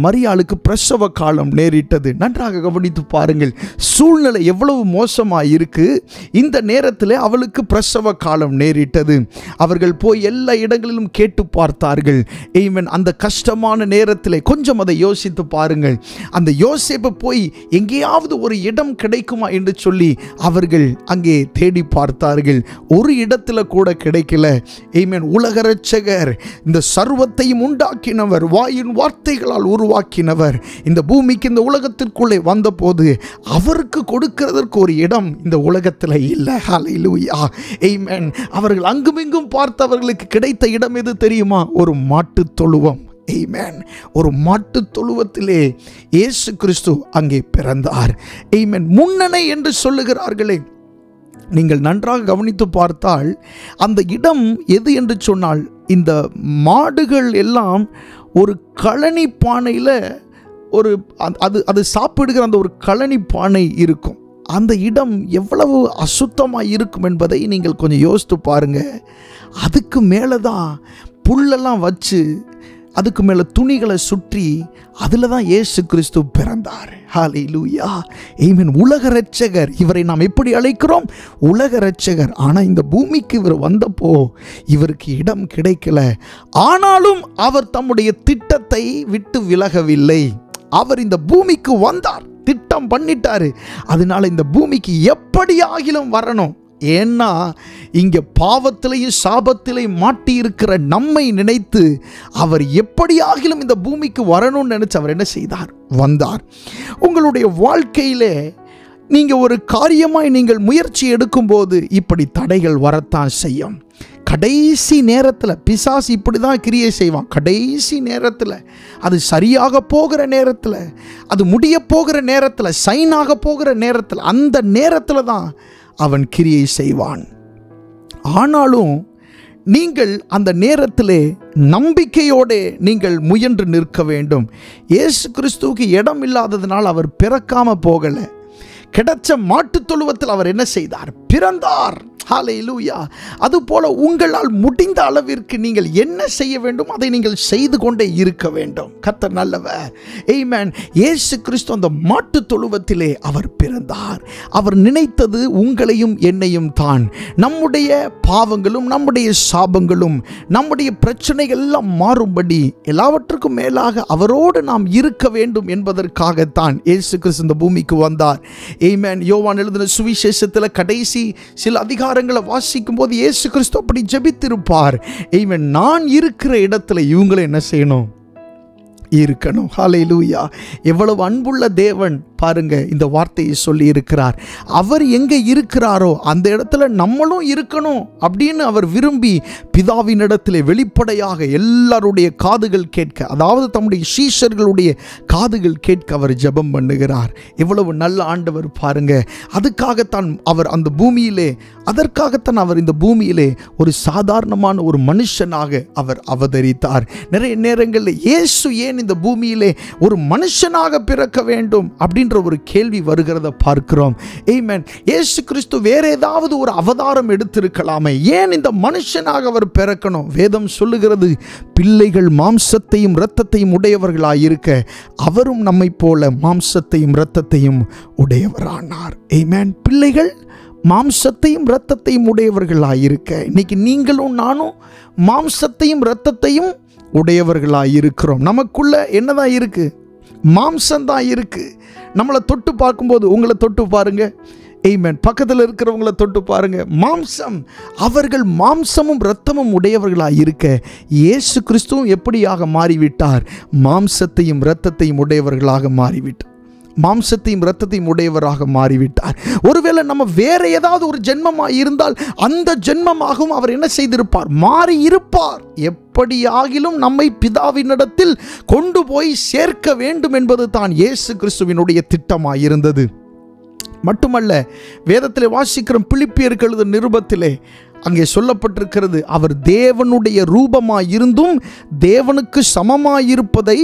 மரியாளுக்கு பிரசவ காலம் நேரிட்டது. நன்றாக கவனித்து பாருங்கள். சூழ்நிலை எவ்வளவு மோசமாக இருக்கு. இந்த நேரத்தில் அவளுக்கு பிரசவ காலம் நேரிட்டது. அவர்கள் போய் எல்லா இடங்களிலும் கேட்டு பார்த்தார்கள். அந்த கஷ்டமான நேரத்தில் கொஞ்சம் அதை யோசித்து பாருங்கள். அந்த யோசேப்பு போய் எங்கேயாவது ஒரு இடம் கிடைக்குமா என்று சொல்லி அவர்கள் அங்கே தேடி பார்த்தார்கள். ஒரு இடத்துல கூட கிடைக்கல. உலக இரட்சகர், இந்த சர்வத்தையும் உண்டாக்கினவர், வாயின் வார்த்தைகளால் உருவாக்கினவர், இந்த பூமிக்கு இந்த உலகத்திற்குள்ளே வந்தபோது அவருக்கு கொடுக்கிறதற்கு ஒரு இடம் இந்த உலகத்தில் இல்லை. ஹல்லேலூயா. ஆமென். அவர்கள் அங்குமிங்கும் பார்த்தவர்களுக்கு கிடைத்த இடம் எது தெரியுமா? ஒரு மாட்டு தொழுவம். ஆமென். ஒரு மாட்டு தொழுவத்திலே இயேசு கிறிஸ்து அங்கே பிறந்தார். ஆமென். முன்னணை என்று சொல்லுகிறார்களே, நீங்கள் நன்றாக கவனித்து பார்த்தால் அந்த இடம் எது என்று சொன்னால், இந்த மாடுகள் எல்லாம் ஒரு கழனி பானையில் அது சாப்பிடுகிற அந்த ஒரு கழனி பானை இருக்கும். அந்த இடம் எவ்வளவு அசுத்தமாக இருக்கும் என்பதை நீங்கள் கொஞ்சம் யோசித்து பாருங்க. அதுக்கு மேலே தான் புல்லெல்லாம் வச்சு, அதுக்கு மேலே துணிகளை சுற்றி, அதில் தான் இயேசு கிறிஸ்து பிறந்தார். ஹல்லேலூயா. ஆமென். உலக இரட்சகர். இவரை நாம் எப்படி அழைக்கிறோம்? உலக இரட்சகர். ஆனால் இந்த பூமிக்கு இவர் வந்தப்போ இவருக்கு இடம் கிடைக்கல. ஆனாலும் அவர் தம்முடைய திட்டத்தை விட்டு விலகவில்லை. அவர் இந்த பூமிக்கு வந்தார், திட்டம் பண்ணிட்டாரு. அதனால இந்த பூமிக்கு எப்படி ஆகிலும் வரணும். ஏன்னா இங்கே பாவத்திலையும் சாபத்திலையும் மாட்டி இருக்கிற நம்மை நினைத்து அவர் எப்படியாகிலும் இந்த பூமிக்கு வரணும்னு நினைச்சு அவர் என்ன செய்தார்? வந்தார். உங்களுடைய வாழ்க்கையிலே நீங்கள் ஒரு காரியமாய் நீங்கள் முயற்சி எடுக்கும்போது இப்படி தடைகள் வரத்தான் செய்யும். கடைசி நேரத்தில் பிசாசு இப்படி தான் கிரியை செய்வான். கடைசி நேரத்தில், அது சரியாக போகிற நேரத்தில், அது முடிய போகிற நேரத்தில், சைனாக போகிற நேரத்தில், அந்த நேரத்தில் தான் அவன் கிரியை செய்வான். ஆனாலும் நீங்கள் அந்த நேரத்திலே நம்பிக்கையோடு நீங்கள் முயன்று நிற்க வேண்டும். இயேசு கிறிஸ்துவுக்கு இடம் இல்லாததினால் அவர் பிறக்காம போகலை. கிடைச்ச மாட்டு தொழுவத்தில் அவர் என்ன செய்தார்? பிறந்தார். ஹல்லேலூயா. அதுபோல உங்களால் முடிந்த அளவிற்கு நீங்கள் என்ன செய்ய வேண்டும் அதை நீங்கள் செய்து கொண்டே இருக்க வேண்டும். கர்த்தர் நல்லவர். ஆமென். இயேசு கிறிஸ்து அந்த மாட்டு தொழுவத்திலே அவர் பிறந்தார். அவர் நினைத்தது உங்களையும் என்னையும் தான். நம்முடைய பாவங்களும் நம்முடைய சாபங்களும் நம்முடைய பிரச்சனைகள் எல்லாம் மாறும்படி, எல்லாவற்றுக்கும் மேலாக அவரோடு நாம் இருக்க வேண்டும் என்பதற்காகத்தான் இயேசு கிறிஸ்து இந்த பூமிக்கு வந்தார். ஆமென். யோவான் எழுதின சுவிசேஷத்தில் கடைசி சில அதிகாரங்களை வாசிக்கும் போது இயேசு கிறிஸ்து அப்படி ஜெபித்திருப்பார். ஆமென். நான் இருக்கிற இடத்துல இவங்களை என்ன செய்யணும்? இருக்கணும். ஹல்லேலூயா. எவ்வளவு அன்புள்ள தேவன் பாருங்க இந்த வார்த்தையை சொல்லி இருக்கிறார். அவர் எங்கே இருக்கிறாரோ அந்த இடத்துல நம்மளும் இருக்கணும் அப்படின்னு அவர் விரும்பி பிதாவின் இடத்திலே வெளிப்படையாக எல்லாருடைய காதுகள் கேட்க, அதாவது தம்முடைய சீஷர்களுடைய காதுகள் கேட்க அவர் ஜெபம் பண்ணுகிறார். எவ்வளவு நல்ல ஆண்டவர் பாருங்க. அதுக்காகத்தான் அவர் அந்த பூமியிலே, அதற்காகத்தான் அவர் இந்த பூமியிலே ஒரு சாதாரணமான ஒரு மனுஷனாக அவர் அவதரித்தார். நிறைய நேரங்களில் இயேசு ஏன் இந்த பூமியிலே ஒரு மனுஷனாக பிறக்க வேண்டும் அப்படின்ற ஒரு கேள்வி வருகிறத பார்க்கிறோம். ஆமென். இயேசு கிறிஸ்து வேற ஏதாவது ஒரு அவதாரம் எடுத்திருக்கலாமே, ஏன் இந்த மனுஷனாக அவர் பிறக்கணும்? வேதம் சொல்லுகிறது, பிள்ளைகள் மாம்சத்தையும் இரத்தத்தையும் உடையவர்களாயிருக்க அவரும் நம்மை போல மாம்சத்தையும் இரத்தத்தையும் உடையவரானார். ஆமென். பிள்ளைகள் மாம்சத்தையும் இரத்தத்தையும் உடையவர்களாயிருக்க, இன்னைக்கு நீங்களும் நானும் மாம்சத்தையும் இரத்தத்தையும் உடையவர்களாயிருக்கிறோம். நமக்குள்ள என்னதான் இருக்கு? மாம்சம்தான் இருக்கு. நம்மளை தொட்டு பார்க்கும்போது, உங்களை தொட்டு பாருங்க, ஆமென், பக்கத்தில் இருக்கிறவங்களை தொட்டு பாருங்க, மாம்சம். அவர்கள் மாம்சமும் இரத்தமும் உடையவர்களாக இருக்க இயேசு கிறிஸ்துவும் எப்படியாக மாறிவிட்டார்? மாம்சத்தையும் இரத்தத்தையும் உடையவர்களாக மாறிவிட்டார். மாம்சத்தையும் இரத்தத்தையும் உடையவராக மாறிவிட்டார். ஒருவேளை நம்ம வேற ஏதாவது ஒரு ஜென்மமாக இருந்தால் அந்த ஜென்மமாகவும் அவர் என்ன செய்திருப்பார்? மாறி இருப்பார். எப்படியாகிலும் நம்மை பிதாவினிடத்தில் கொண்டு போய் சேர்க்க வேண்டும் என்பது தான் இயேசு கிறிஸ்துவினுடைய திட்டமாக இருந்தது. மட்டுமல்ல, வேதத்திலே வாசிக்கிற பிலிப்பியருக்கு எழுதின நிருபத்திலே அங்கே சொல்லப்பட்டிருக்கிறது, அவர் தேவனுடைய ரூபமாய் இருந்தும் தேவனுக்கு சமமாயிருப்பதை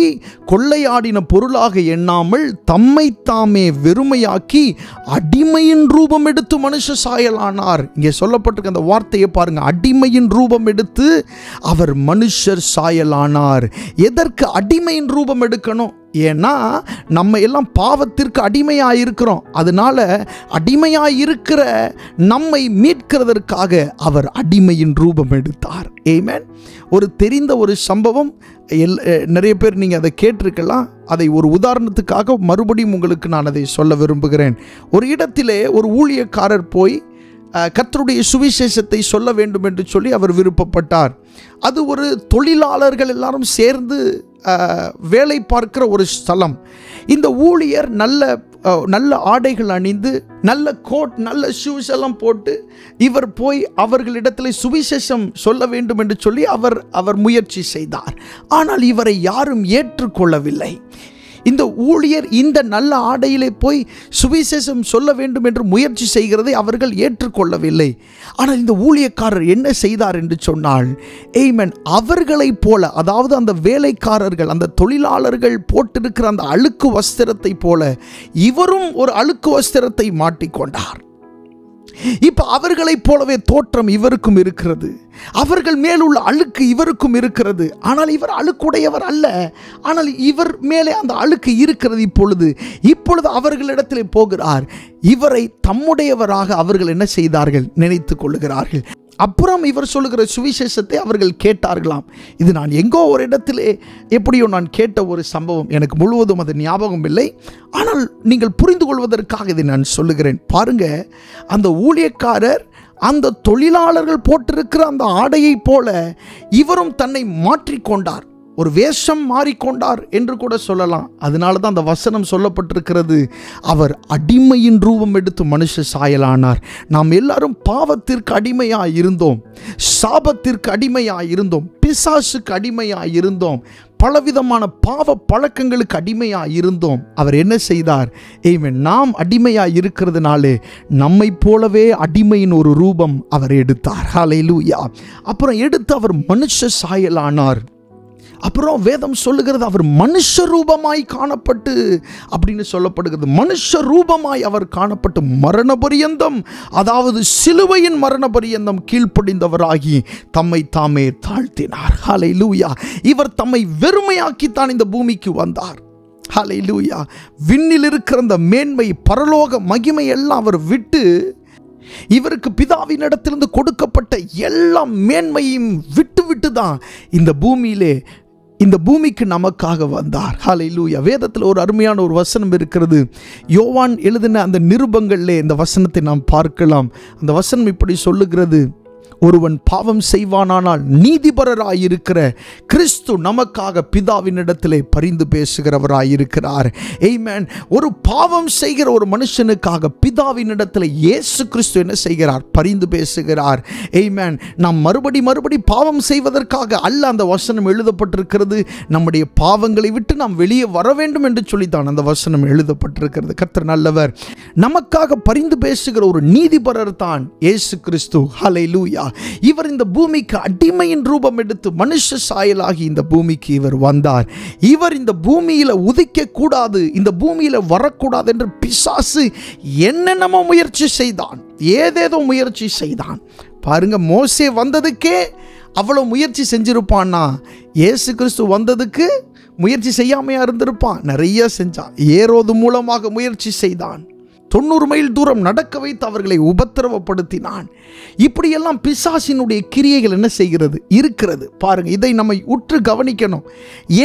கொள்ளையாடின பொருளாக எண்ணாமல் தம்மை தாமே வெறுமையாக்கி அடிமையின் ரூபம் எடுத்து மனுஷ சாயலானார். இங்கே சொல்லப்பட்டிருக்க அந்த வார்த்தையை பாருங்க, அடிமையின் ரூபம் எடுத்து அவர் மனுஷர் சாயலானார். எதற்கு அடிமையின் ரூபம் எடுக்கணும்? ஏன்னா நம்ம எல்லாம் பாவத்திற்கு அடிமையாக இருக்கிறோம். அதனால அடிமையாக இருக்கிற நம்மை மீட்கிறதற்காக அவர் அடிமையின் ரூபம் எடுத்தார். ஆமென். ஒரு தெரிந்த ஒரு சம்பவம், நிறைய பேர் நீங்கள் அதை கேட்டிருக்கலாம். அதை ஒரு உதாரணத்துக்காக மறுபடியும் உங்களுக்கு நான் அதை சொல்ல விரும்புகிறேன். ஒரு இடத்திலே ஒரு ஊழியக்காரர் போய் கர்த்தருடைய சுவிசேஷத்தை சொல்ல வேண்டும் என்று சொல்லி அவர் விருப்பப்பட்டார். அது ஒரு தொழிலாளர்கள் எல்லாரும் சேர்ந்து வேலை பார்க்கிற ஒரு ஸ்தலம். இந்த ஊழியர் நல்ல ஆடைகள் அணிந்து, நல்ல கோட், நல்ல ஷூஸ் எல்லாம் போட்டு இவர் போய் அவர்களிடத்தில் சுவிசேஷம் சொல்ல வேண்டும் என்று சொல்லி அவர் முயற்சி செய்தார். ஆனால் இவரை யாரும் ஏற்றுக்கொள்ளவில்லை. இந்த ஊழியர் இந்த நல்ல ஆடையிலே போய் சுவிசேஷம் சொல்ல வேண்டும் என்று முயற்சி செய்கிறதை அவர்கள் ஏற்றுக்கொள்ளவில்லை. ஆனால் இந்த ஊழியக்காரர் என்ன செய்தார் என்று சொன்னால், ஆமென், அவர்களைப் போல, அதாவது அந்த வேலைக்காரர்கள், அந்த தொழிலாளர்கள் போட்டிருக்கிற அந்த அழுக்கு வஸ்திரத்தை போல இவரும் ஒரு அழுக்கு வஸ்திரத்தை மாட்டிக்கொண்டார். இப்ப அவர்களைப் போலவே தோற்றம் இவருக்கும் இருக்கிறது. அவர்கள் மேலுள்ள அழுக்கு இவருக்கும் இருக்கிறது. ஆனால் இவர் அழுக்குடையவர் அல்ல. ஆனால் இவர் மேலே அந்த அழுக்கு இருக்கிறது. இப்பொழுது அவர்களிடத்தில் போகிறார். இவரை தம்முடையவராக அவர்கள் என்ன செய்தார்கள்? நினைத்துக் கொள்ளுகிறார்கள். அப்புறம் இவர் சொல்லுகிற சுவிசேஷத்தை அவர்கள் கேட்டார்களாம். இது நான் எங்கோ ஒரு இடத்திலே எப்படியோ நான் கேட்ட ஒரு சம்பவம், எனக்கு முழுவதும் அது ஞாபகம் இல்லை. ஆனால் நீங்கள் புரிந்து கொள்வதற்காக இதை நான் சொல்லுகிறேன். பாருங்க, அந்த ஊழியக்காரர் அந்த தொழிலாளர்கள் போட்டிருக்கிற அந்த ஆடையை போல இவரும் தன்னை மாற்றிக்கொண்டார். ஒரு வேஷம் மாறிக்கொண்டார் என்று கூட சொல்லலாம். அதனால தான் அந்த வசனம் சொல்லப்பட்டிருக்கிறது, அவர் அடிமையின் ரூபம் எடுத்து மனுஷ சாயலானார். நாம் எல்லாரும் பாவத்திற்கு அடிமையாக இருந்தோம், சாபத்திற்கு அடிமையாக இருந்தோம், பிசாசுக்கு அடிமையாக இருந்தோம், பலவிதமான பாவ பழக்கங்களுக்கு அடிமையாக இருந்தோம். அவர் என்ன செய்தார்? ஆமென், நாம் அடிமையாக இருக்கிறதுனாலே நம்மை போலவே அடிமையின் ஒரு ரூபம் அவர் எடுத்தார். ஹல்லேலூயா. அப்புறம் எடுத்து அவர் மனுஷ சாயலானார். அப்புறம் வேதம் சொல்லுகிறது, அவர் மனுஷ ரூபமாய் காணப்பட்டு அப்படின்னு சொல்லப்படுகிறது. மனுஷ ரூபமாய் அவர் காணப்பட்டு மரண பரியந்தம், அதாவது சிலுவையின் மரண பரியந்தம் கீழ்ப்படிந்தவராகி தம்மை தாமே தாழ்த்தினார். ஹல்லேலூயா. இவர் தம்மை வெறுமையாக்கித்தான் இந்த பூமிக்கு வந்தார். ஹல்லேலூயா. விண்ணில் இருக்கிற அந்த மேன்மை, பரலோக மகிமை எல்லாம் அவர் விட்டு, இவருக்கு பிதாவினிடத்திலிருந்து கொடுக்கப்பட்ட எல்லா மேன்மையும் விட்டு தான் இந்த பூமிக்கு நமக்காக வந்தார். ஹல்லேலூயா. வேதத்தில் ஒரு அருமையான ஒரு வசனம் இருக்கிறது. யோவான் எழுதின அந்த நிருபங்களிலே இந்த வசனத்தை நாம் பார்க்கலாம். அந்த வசனம் இப்படி சொல்லுகிறது, ஒருவன் பாவம் செய்வானானால் நீதிபரராயிருக்கிற கிறிஸ்து நமக்காக பிதாவினிடத்திலே பரிந்து பேசுகிறவராயிருக்கிறார். ஆமென். ஒரு பாவம் செய்கிற ஒரு மனுஷனுக்காக பிதாவினிடத்திலே இயேசு கிறிஸ்து என்ன செய்கிறார்? பரிந்து பேசுகிறார். ஆமென். நாம் மறுபடி பாவம் செய்வதற்காக அல்ல அந்த வசனம் எழுதப்பட்டிருக்கிறது. நம்முடைய பாவங்களை விட்டு நாம் வெளியே வர வேண்டும் என்று சொல்லித்தான் அந்த வசனம் எழுதப்பட்டிருக்கிறது. கர்த்தர் நல்லவர். நமக்காக பரிந்து பேசுகிற ஒரு நீதிபரர் தான் இயேசு கிறிஸ்து. ஹல்லேலூயா. இவர் இந்த பூமிக்கு அடிமையின் ரூபம் எடுத்து மனுஷ சாயலாகி இந்த பூமிக்கு இவர் வந்தார். இவர் இந்த பூமியில உதிக்க கூடாது, இந்த பூமியில வரக்கூடாது என்று பிசாசு என்னென்னமோ முயற்சி செய்தான், ஏதேதோ முயற்சி செய்தான். பாருங்க, மோசே வந்ததுக்கே அவ்வளவு முயற்சி செஞ்சிருப்பான்னா, இயேசு கிறிஸ்து வந்ததுக்கு முயற்சி செய்யாமையா இருந்திருப்பான்? நிறைய செஞ்சான். ஏரோது மூலமாக முயற்சி செய்தான். 90 மைல் தூரம் நடக்க வைத்து அவர்களை உபத்திரவப்படுத்தினான். இப்படியெல்லாம் பிசாசினுடைய கிரியைகள் என்ன செய்கிறது? இருக்கிறது. பாருங்க, இதை நம்ம உற்று கவனிக்கணும்.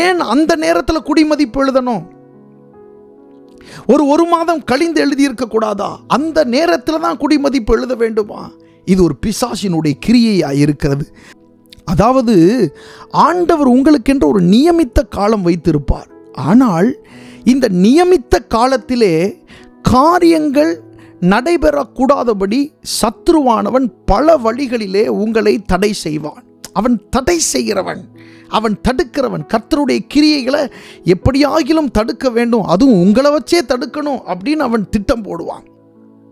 ஏன் அந்த நேரத்தில் குடிமதிப்பு எழுதணும்? ஒரு மாதம் கழிந்து எழுதியிருக்க கூடாதா? அந்த நேரத்தில் தான் குடிமதிப்பு எழுத வேண்டுமா? இது ஒரு பிசாசினுடைய கிரியையா இருக்கிறது. அதாவது ஆண்டவர் உங்களுக்கென்று ஒரு நியமித்த காலம் வைத்திருப்பார். ஆனால் இந்த நியமித்த காலத்திலே காரியங்கள் நடைபெறக்கூடாதபடி சத்ருவானவன் பல வழிகளிலே உங்களை தடை செய்வான். அவன் தடை செய்கிறவன், அவன் தடுக்கிறவன். கர்த்தருடைய கிரியைகளை எப்படியாகிலும் தடுக்க வேண்டும், அதுவும் உங்களை வச்சே தடுக்கணும் அப்படின்னு அவன் திட்டம் போடுவான்.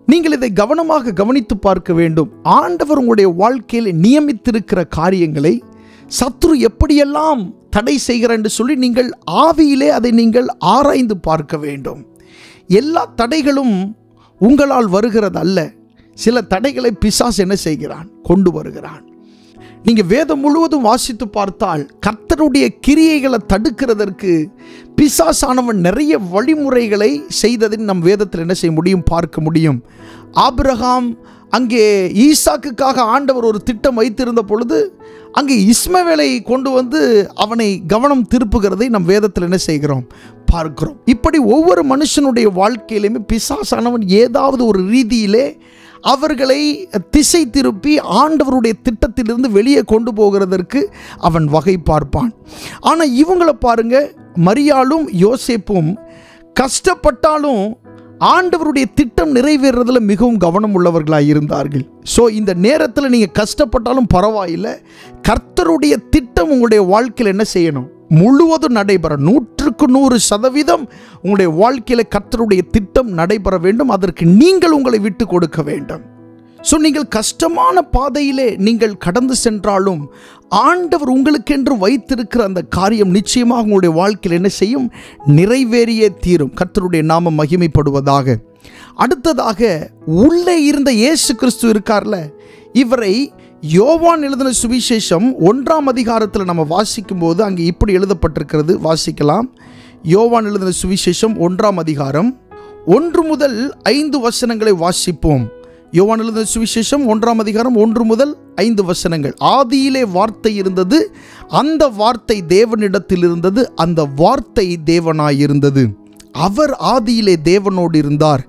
நீங்கள் இதை கவனமாக கவனித்து பார்க்க வேண்டும். ஆண்டவர் உங்களுடைய வாழ்க்கையில் நியமித்திருக்கிற காரியங்களை சத்ரு எப்படியெல்லாம் தடை செய்கிறார் என்று சொல்லி நீங்கள் ஆவியிலே அதை நீங்கள் ஆராய்ந்து பார்க்க வேண்டும். எல்லா தடைகளும் உங்களால் வருகிறது அல்ல. சில தடைகளை பிசாசு என்ன செய்கிறான்? கொண்டு வருகிறான். நீங்கள் வேதம் முழுவதும் வாசித்து பார்த்தால் கர்த்தருடைய கிரியைகளை தடுக்கிறதற்கு பிசாசானவன் நிறைய வழிமுறைகளை செய்ததின் நம் வேதத்தில் என்ன செய்ய முடியும்? பார்க்க முடியும். ஆபிரகாம் அங்கே ஈசாக்குக்காக ஆண்டவர் ஒரு திட்டம் வைத்திருந்த பொழுது அங்கே இஸ்மவேலை கொண்டு வந்து அவனை கவனம் திருப்புகிறதை நம் வேதத்தில் என்ன செய்கிறோம்? பார்க்கிறோம். இப்படி ஒவ்வொரு மனுஷனுடைய வாழ்க்கையிலுமே பிசாசானவன் ஏதாவது ஒரு ரீதியிலே அவர்களை திசை திருப்பி ஆண்டவருடைய திட்டத்திலிருந்து வெளியே கொண்டு போகிறதற்கு அவன் வகை பார்ப்பான். ஆனால் இவங்களை பாருங்க, மரியாளும் யோசேப்பும் கஷ்டப்பட்டாலும் ஆண்டவருடைய திட்டம் நிறைவேறதில் மிகவும் கவனம் உள்ளவர்களாக இருந்தார்கள். ஸோ இந்த நேரத்தில் நீங்கள் கஷ்டப்பட்டாலும் பரவாயில்லை, கர்த்தருடைய திட்டம் உங்களுடைய வாழ்க்கையில் என்ன செய்யணும்? முழுவதும் நடைபெற 100% உங்களுடைய வாழ்க்கையில் கர்த்தருடைய திட்டம் நடைபெற வேண்டும். அதற்கு நீங்கள் உங்களை விட்டு கொடுக்க வேண்டும். ஸோ நீங்கள் கஷ்டமான பாதையிலே நீங்கள் கடந்து சென்றாலும் ஆண்டவர் உங்களுக்கென்று வைத்திருக்கிற அந்த காரியம் நிச்சயமாக உங்களுடைய வாழ்க்கையில் என்ன செய்யும்? நிறைவேறியே தீரும். கர்த்தருடைய நாமம் மகிமைப்படுவதாக. அடுத்ததாக உள்ளே இருந்த இயேசு கிறிஸ்து இருக்கார்ல, இவரை யோவான் எழுதின சுவிசேஷம் 1ஆம் அதிகாரத்தில் நம்ம வாசிக்கும் போது அங்கே இப்படி எழுதப்பட்டிருக்கிறது. வாசிக்கலாம். யோவான் எழுதின சுவிசேஷம் 1ஆம் அதிகாரம் 1 முதல் 5 வசனங்களை வாசிப்போம். யோவான் எழுதின சுவிசேஷம் 1ஆம் அதிகாரம் 1 முதல் 5 வசனங்கள். ஆதியிலே வார்த்தை இருந்தது, அந்த வார்த்தை தேவனிடத்தில் இருந்தது, அந்த வார்த்தை தேவனாயிருந்தது. அவர் ஆதியிலே தேவனோடு இருந்தார்.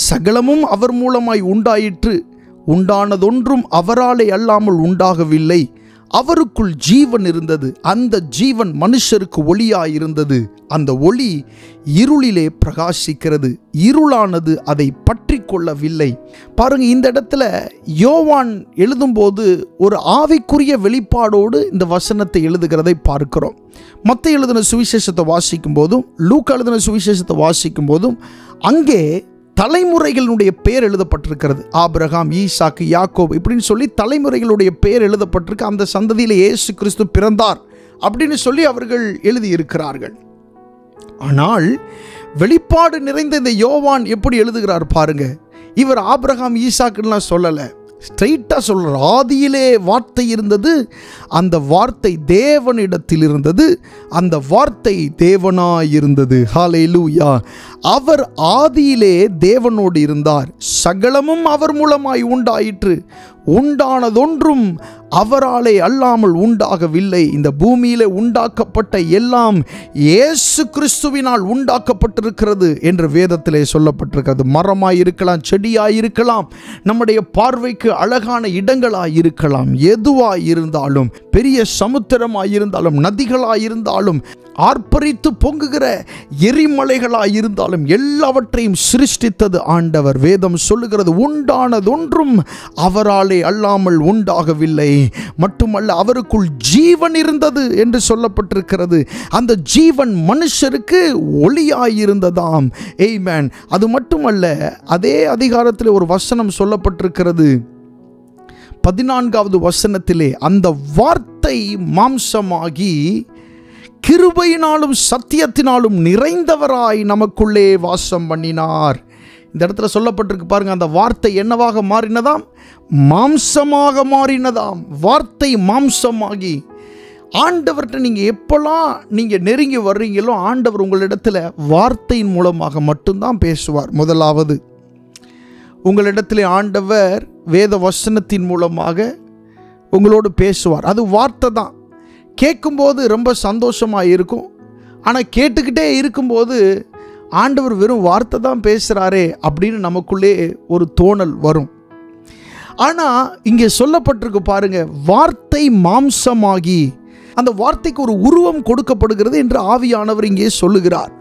சகலமும் அவர் மூலமாய் உண்டாயிற்று. உண்டானதொன்றும் அவராலே அல்லாமல் உண்டாகவில்லை. அவருக்குள் ஜீவன் இருந்தது, அந்த ஜீவன் மனுஷருக்கு ஒளியாயிருந்தது. அந்த ஒளி இருளிலே பிரகாசிக்கிறது, இருளானது அதை பற்றி கொள்ளவில்லை. பாருங்க, இந்த இடத்துல யோவான் எழுதும்போது ஒரு ஆவிக்குரிய வெளிப்பாடோடு இந்த வசனத்தை எழுதுகிறதை பார்க்கிறோம். மத்தேயு எழுதின சுவிசேஷத்தை வாசிக்கும் போதும் லூக்கா எழுதின சுவிசேஷத்தை வாசிக்கும் போதும் அங்கே தலைமுறைகளுடைய பெயர் எழுதப்பட்டிருக்கிறது. ஆபிரகாம், ஈசாக்கு, யாக்கோபு இப்படின்னு சொல்லி தலைமுறைகளுடைய பெயர் எழுதப்பட்டிருக்கு. அந்த சந்ததியில் இயேசு கிறிஸ்து பிறந்தார் அப்படின்னு சொல்லி அவர்கள் எழுதியிருக்கிறார்கள். ஆனால் வெளிப்பாடு நிறைந்த இந்த யோவான் எப்படி எழுதுகிறார் பாருங்க. இவர் ஆபிரகாம், ஈசாக்குலாம் சொல்லலை, ஸ்ட்ரைட்டாக சொல்கிறார். ஆதியிலே வார்த்தை இருந்தது, அந்த வார்த்தை தேவனிடத்தில் இருந்தது, அந்த வார்த்தை தேவனாயிருந்தது. ஹல்லேலூயா. அவர் ஆதியிலே தேவனோடு இருந்தார். சகலமும் அவர் மூலமாய் உண்டாயிற்று. உண்டானதொன்றும் அவராலே அல்லாமல் உண்டாகவில்லை. இந்த பூமியிலே உண்டாக்கப்பட்ட எல்லாம் இயேசு கிறிஸ்துவினால் உண்டாக்கப்பட்டிருக்கிறது என்று வேதத்திலே சொல்லப்பட்டிருக்கிறது. மரமாய் இருக்கலாம், செடியாய் இருக்கலாம், நம்முடைய பார்வைக்கு அழகான இடங்களாய் இருக்கலாம், எதுவாய் இருந்தாலும், பெரிய சமுத்திரமாய் இருந்தாலும், நதிகளாய் இருந்தாலும், ஆர்ப்பரித்து பொங்குகிற எரிமலைகளாய் இருந்தாலும், எல்லாவற்றையும் சிருஷ்டித்தது ஆண்டவர். வேதம் சொல்லுகிறது, உண்டானதொன்றும் அவராலே அல்லாமல் உண்டாகவில்லை. மட்டுமல்ல, அவருக்குள் ஜீவன் இருந்தது என்று சொல்லப்பட்டிருக்கிறது. அந்த ஜீவன் மனுஷருக்கு ஒளியாயிருந்ததாம். ஆமென். அது மட்டுமல்ல, அதே அதிகாரத்தில் ஒரு வசனம் சொல்லப்பட்டிருக்கிறது. 14வது வசனத்திலே, அந்த வார்த்தை மாம்சமாகி கிருபையினாலும் சத்தியத்தினாலும் நிறைந்தவராய் நமக்குள்ளே வாசம் பண்ணினார். இந்த இடத்துல சொல்லப்பட்டிருக்கு பாருங்க, அந்த வார்த்தை என்னவாக மாறினதாம்? மாம்சமாக மாறினதாம். வார்த்தை மாம்சமாகி. ஆண்டவர்கிட்ட நீங்கள் எப்போல்லாம் நீங்கள் நெருங்கி வர்றீங்களோ, ஆண்டவர் உங்களிடத்தில் வார்த்தையின் மூலமாக மட்டும்தான் பேசுவார். முதலாவது, உங்களிடத்தில் ஆண்டவர் வேத வசனத்தின் மூலமாக உங்களோடு பேசுவார். அது வார்த்தை தான். கேட்கும்போது ரொம்ப சந்தோஷமாக இருக்கும். ஆனால் கேட்டுக்கிட்டே இருக்கும்போது ஆண்டவர் வெறும் வார்த்தை தான் பேசுகிறாரே அப்படின்னு நமக்குள்ளே ஒரு தோணல் வரும். ஆனால் இங்கே சொல்லப்பட்டிருக்கு பாருங்க, வார்த்தை மாம்சமாகி. அந்த வார்த்தைக்கு ஒரு உருவம் கொடுக்கப்படுகிறது என்று ஆவியானவர் இங்கே சொல்லுகிறார்.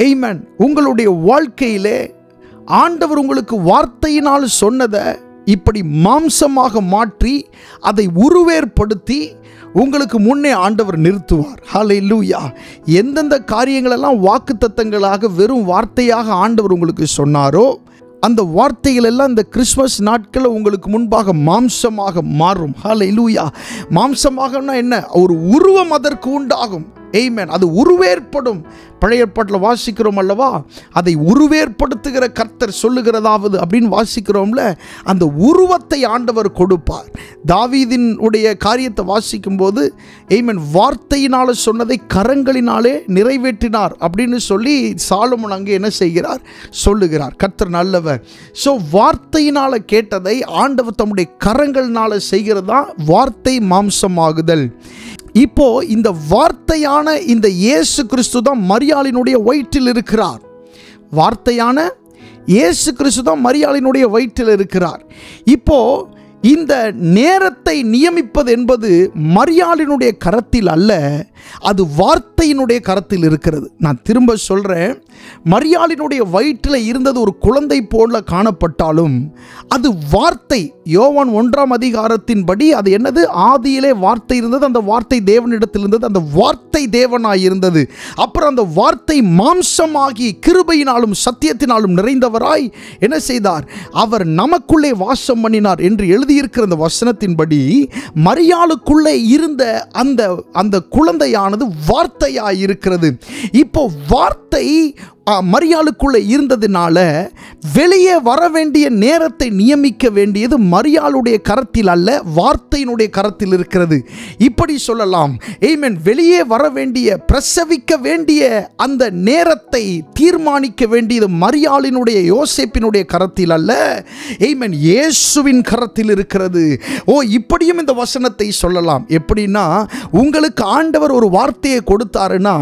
ஆமென். உங்களுடைய வாழ்க்கையிலே ஆண்டவர் உங்களுக்கு வார்த்தையினால் சொன்னதை இப்படி மாம்சமாக மாற்றி அதை உருவேற்படுத்தி உங்களுக்கு முன்னே ஆண்டவர் நிறுத்துவார். ஹல்லேலூயா. எந்தெந்த காரியங்களெல்லாம் வாக்குத்தத்தங்களாக வெறும் வார்த்தையாக ஆண்டவர் உங்களுக்கு சொன்னாரோ, அந்த வார்த்தைகள் எல்லாம் இந்த கிறிஸ்மஸ் நாட்களில் உங்களுக்கு முன்பாக மாம்சமாக மாறும். ஹல்லேலூயா. மாம்சமாகனா என்ன? ஒரு உருவம் அதற்கு உண்டாகும். ஆமென். அது உருவேற்படும். பழைய ஏற்பாட்டில் வாசிக்கிறோம் அல்லவா, அதை உருவேற்படுத்துகிற கர்த்தர் சொல்லுகிறதாவது அப்படின்னு வாசிக்கிறோம்ல, அந்த உருவத்தை ஆண்டவர் கொடுப்பார். தாவீதின் உடைய காரியத்தை வாசிக்கும் போது, ஆமென், வார்த்தையினால சொன்னதை கரங்களினாலே நிறைவேற்றினார் அப்படின்னு சொல்லி சாலமோன் அங்கே என்ன செய்கிறார்? சொல்லுகிறார். கர்த்தர் நல்லவர். ஸோ வார்த்தையினால கேட்டதை ஆண்டவர் தம்முடைய கரங்களினால செய்கிறதா வார்த்தை மாம்சமாகுதல். இப்போ இந்த வார்த்தையான இந்த இயேசு கிறிஸ்து தான் மரியாளினுடைய வயிற்றில் இருக்கிறார். வார்த்தையான இயேசு கிறிஸ்து தான் மரியாளினுடைய வயிற்றில் இருக்கிறார். இப்போ இந்த நேரத்தை நியமிப்பது என்பது மரியாளினுடைய கரத்தில் அல்ல, அது வார்த்தையினுடைய கரத்தில் இருக்கிறது. நான் திரும்ப சொல்கிறேன், மரியாளினுடைய வயிற்றில் இருந்தது ஒரு குழந்தை போல காணப்பட்டாலும் அது வார்த்தை. யோவான் 1ஆம் அதிகாரத்தின்படி அது என்னது? ஆதியிலே வார்த்தை இருந்தது, அந்த வார்த்தை தேவனிடத்தில் இருந்தது, அந்த வார்த்தை தேவனாய் இருந்தது. அப்புறம் அந்த வார்த்தை மாம்சமாகி கிருபையினாலும் சத்தியத்தினாலும் நிறைந்தவராய் என்ன செய்தார்? அவர் நமக்குள்ளே வாசம் பண்ணினார் என்று எழுதியிருக்கிற அந்த வசனத்தின்படி மரியாளுக்குள்ளே இருந்த அந்த குழந்தையானது வார்த்தையாய் இருக்கிறது. இப்போ வார்த்தை மரியாளுக்குள்ளே இருந்ததினால வெளியே வர வேண்டிய நேரத்தை நியமிக்க வேண்டியது மரியாளுடைய கரத்தில் அல்ல, வார்த்தையினுடைய கரத்தில் இருக்கிறது. இப்படி சொல்லலாம். ஆமென். வெளியே வர வேண்டிய, பிரசவிக்க வேண்டிய அந்த நேரத்தை தீர்மானிக்க வேண்டியது மரியாளினுடைய, யோசேப்பினுடைய கரத்தில் அல்ல, ஆமென், இயேசுவின் கரத்தில் இருக்கிறது. இப்படியும் இந்த வசனத்தை சொல்லலாம். எப்படின்னா, உங்களுக்கு ஆண்டவர் ஒரு வார்த்தையை கொடுத்தாருன்னா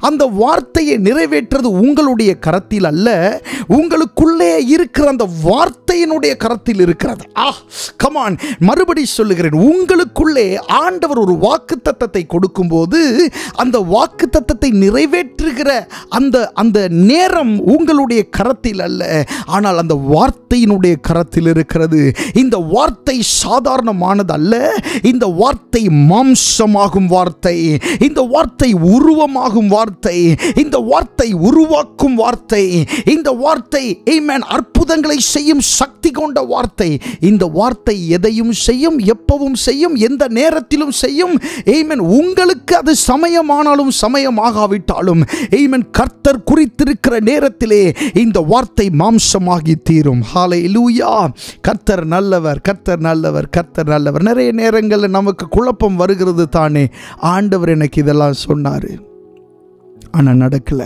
அந்த வார்த்தையை நிறைவேற்றுறது உங்களுடைய கரத்தில் அல்ல, உங்களுக்குள்ளே இருக்கிற அந்த வார்த்தையினுடைய கரத்தில் இருக்கிறது. கமான், மறுபடி சொல்லுகிறேன், உங்களுக்குள்ளே ஆண்டவர் ஒரு வாக்குத்தத்தத்தை கொடுக்கும்போது அந்த வாக்குத்தத்தத்தை நிறைவேற்றுகிற அந்த நேரம் உங்களுடைய கரத்தில் அல்ல, ஆனால் அந்த வார்த்தையினுடைய கரத்தில் இருக்கிறது. இந்த வார்த்தை சாதாரணமானது அல்ல, இந்த வார்த்தை மாம்சமாகும் வார்த்தை, இந்த வார்த்தை உருவமாகும் வார்த்தை, இந்த வார்த்தை உருவாக்கும் வார்த்தை, இந்த வார்த்தை ஆமென் அற்புதங்களை செய்யும் சக்தி கொண்ட வார்த்தை. இந்த வார்த்தை எதையும் செய்யும், எப்பவும் செய்யும், எந்த நேரத்திலும் செய்யும். ஆமென். உங்களுக்கு அது சமயமானாலும் சமயமாகாவிட்டாலும் ஆமென், கர்த்தர் குறித்திருக்கிற நேரத்திலே இந்த வார்த்தை மாம்சமாகி தீரும். ஹல்லேலூயா. கர்த்தர் நல்லவர், கர்த்தர் நல்லவர், கர்த்தர் நல்லவர். நிறைய நேரங்களில் நமக்கு குழப்பம் வருகிறது தானே. ஆண்டவர் எனக்கு இதெல்லாம் சொன்னார், ஆனால் நடக்கல.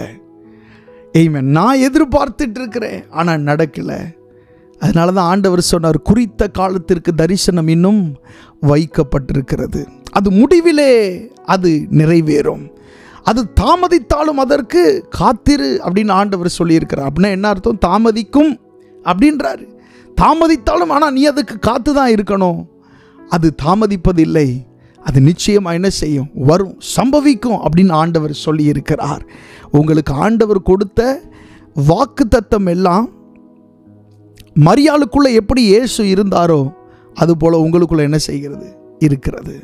ஆமென். நான் எதிர்பார்த்துட்டு இருக்கிறேன், ஆனால் நடக்கல. அதனால தான் ஆண்டவர் சொன்னார், குறித்த காலத்திற்கு தரிசனம் இன்னும் வைக்கப்பட்டிருக்கிறது, அது முடிவிலே அது நிறைவேறும், அது தாமதித்தாலும் அதற்கு காத்திரு அப்படின்னு ஆண்டவர் சொல்லியிருக்கிறார். அப்படின்னா என்ன அர்த்தம்? தாமதிக்கும் அப்படின்றாரு. தாமதித்தாலும் ஆனால் நீ அதுக்கு காத்து தான் இருக்கணும். அது தாமதிப்பதில்லை, அது நிச்சயமாக என்ன செய்யும்? வரும், சம்பவிக்கும் அப்படின்னு ஆண்டவர் சொல்லியிருக்கிறார். உங்களுக்கு ஆண்டவர் கொடுத்த வாக்குத்தத்தம் எல்லாம் மரியாளுக்குள்ளே எப்படி இயேசு இருந்தாரோ அதுபோல் உங்களுக்குள்ளே என்ன செய்கிறது? இருக்கிறது.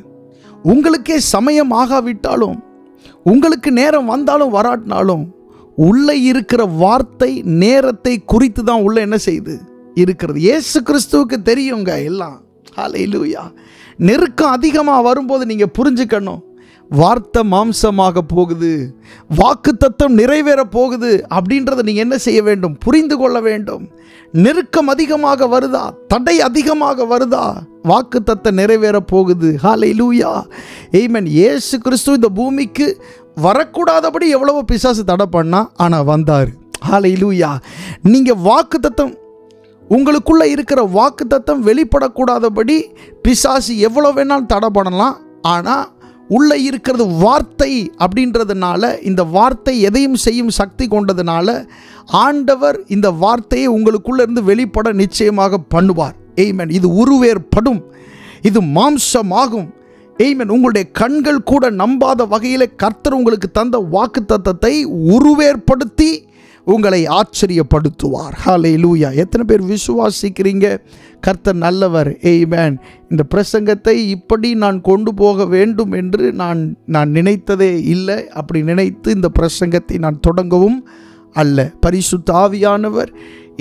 உங்களுக்கே சமயம் ஆகாவிட்டாலும், உங்களுக்கு நேரம் வந்தாலும் வராட்டினாலும், உள்ளே இருக்கிற வார்த்தை நேரத்தை குறித்து தான் உள்ளே என்ன செய்யுது? இருக்கிறது. இயேசு கிறிஸ்துவுக்கு தெரியுங்க எல்லாம். ஹல்லேலூயா. நெருக்கம் அதிகமாக வரும்போது நீங்கள் புரிஞ்சுக்கணும், வார்த்தை மாம்சமாக போகுது, வாக்குத்தத்தம் நிறைவேற போகுது அப்படின்றத நீங்கள் என்ன செய்ய வேண்டும்? புரிந்து கொள்ள வேண்டும். நெருக்கம் அதிகமாக வருதா, தடை அதிகமாக வருதா, வாக்குத்தத்தம் நிறைவேற போகுது. ஹல்லேலூயா, ஆமென். இயேசு கிறிஸ்து இந்த பூமிக்கு வரக்கூடாதபடி எவ்வளவோ பிசாசு தடை பண்ணா, ஆனால் வந்தார். ஹல்லேலூயா. நீங்கள் வாக்குத்தத்தம், உங்களுக்குள்ளே இருக்கிற வாக்குத்தத்தம் வெளிப்படக்கூடாதபடி பிசாசு எவ்வளோ வேணாலும் தடை பண்ணலாம். ஆனால் உள்ளே இருக்கிறது வார்த்தை அப்படின்றதுனால, இந்த வார்த்தை எதையும் செய்யும் சக்தி கொண்டதுனால ஆண்டவர் இந்த வார்த்தையை உங்களுக்குள்ளே இருந்து வெளிப்பட நிச்சயமாக பண்ணுவார். ஆமென். இது உருவேற்படும், இது மாம்சமாகும். ஆமென். உங்களுடைய கண்கள் கூட நம்பாத வகையில் கர்த்தர் உங்களுக்கு தந்த வாக்குத்தத்தத்தை உருவேற்படுத்தி உங்களை ஆச்சரியப்படுத்துவார். ஹல்லேலூயா. எத்தனை பேர் விசுவாசிக்கிறீங்க? கர்த்தர் நல்லவர். ஆமென். இந்த பிரசங்கத்தை இப்படி நான் கொண்டு போக வேண்டும் என்று நான் நினைத்ததே இல்லை. அப்படி நினைத்து இந்த பிரசங்கத்தை நான் தொடங்கவும் அல்ல. பரிசுத்த ஆவியானவர்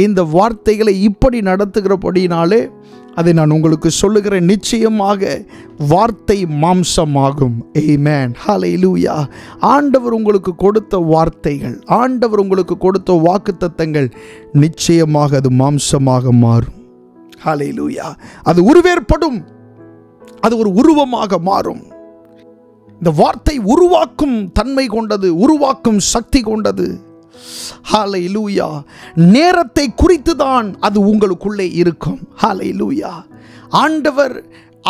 இந்த வார்த்தைகளை இப்படி நடத்துகிறபடினாலே அதை நான் உங்களுக்கு சொல்லுகிறேன். நிச்சயமாக வார்த்தை மாம்சமாகும். ஆமென். ஹல்லேலூயா. ஆண்டவர் உங்களுக்கு கொடுத்த வார்த்தைகள், ஆண்டவர் உங்களுக்கு கொடுத்த வாக்குத்தத்தங்கள் நிச்சயமாக அது மாம்சமாக மாறும். ஹல்லேலூயா. அது உருவேற்படும், அது ஒரு உருவமாக மாறும். இந்த வார்த்தை உருவாக்கும் தன்மை கொண்டது, உருவாக்கும் சக்தி கொண்டது. ஹல்லேலூயா. நேரத்தை குறித்து தான் அது உங்களுக்குள்ளே இருக்கும். ஹல்லேலூயா. ஆண்டவர்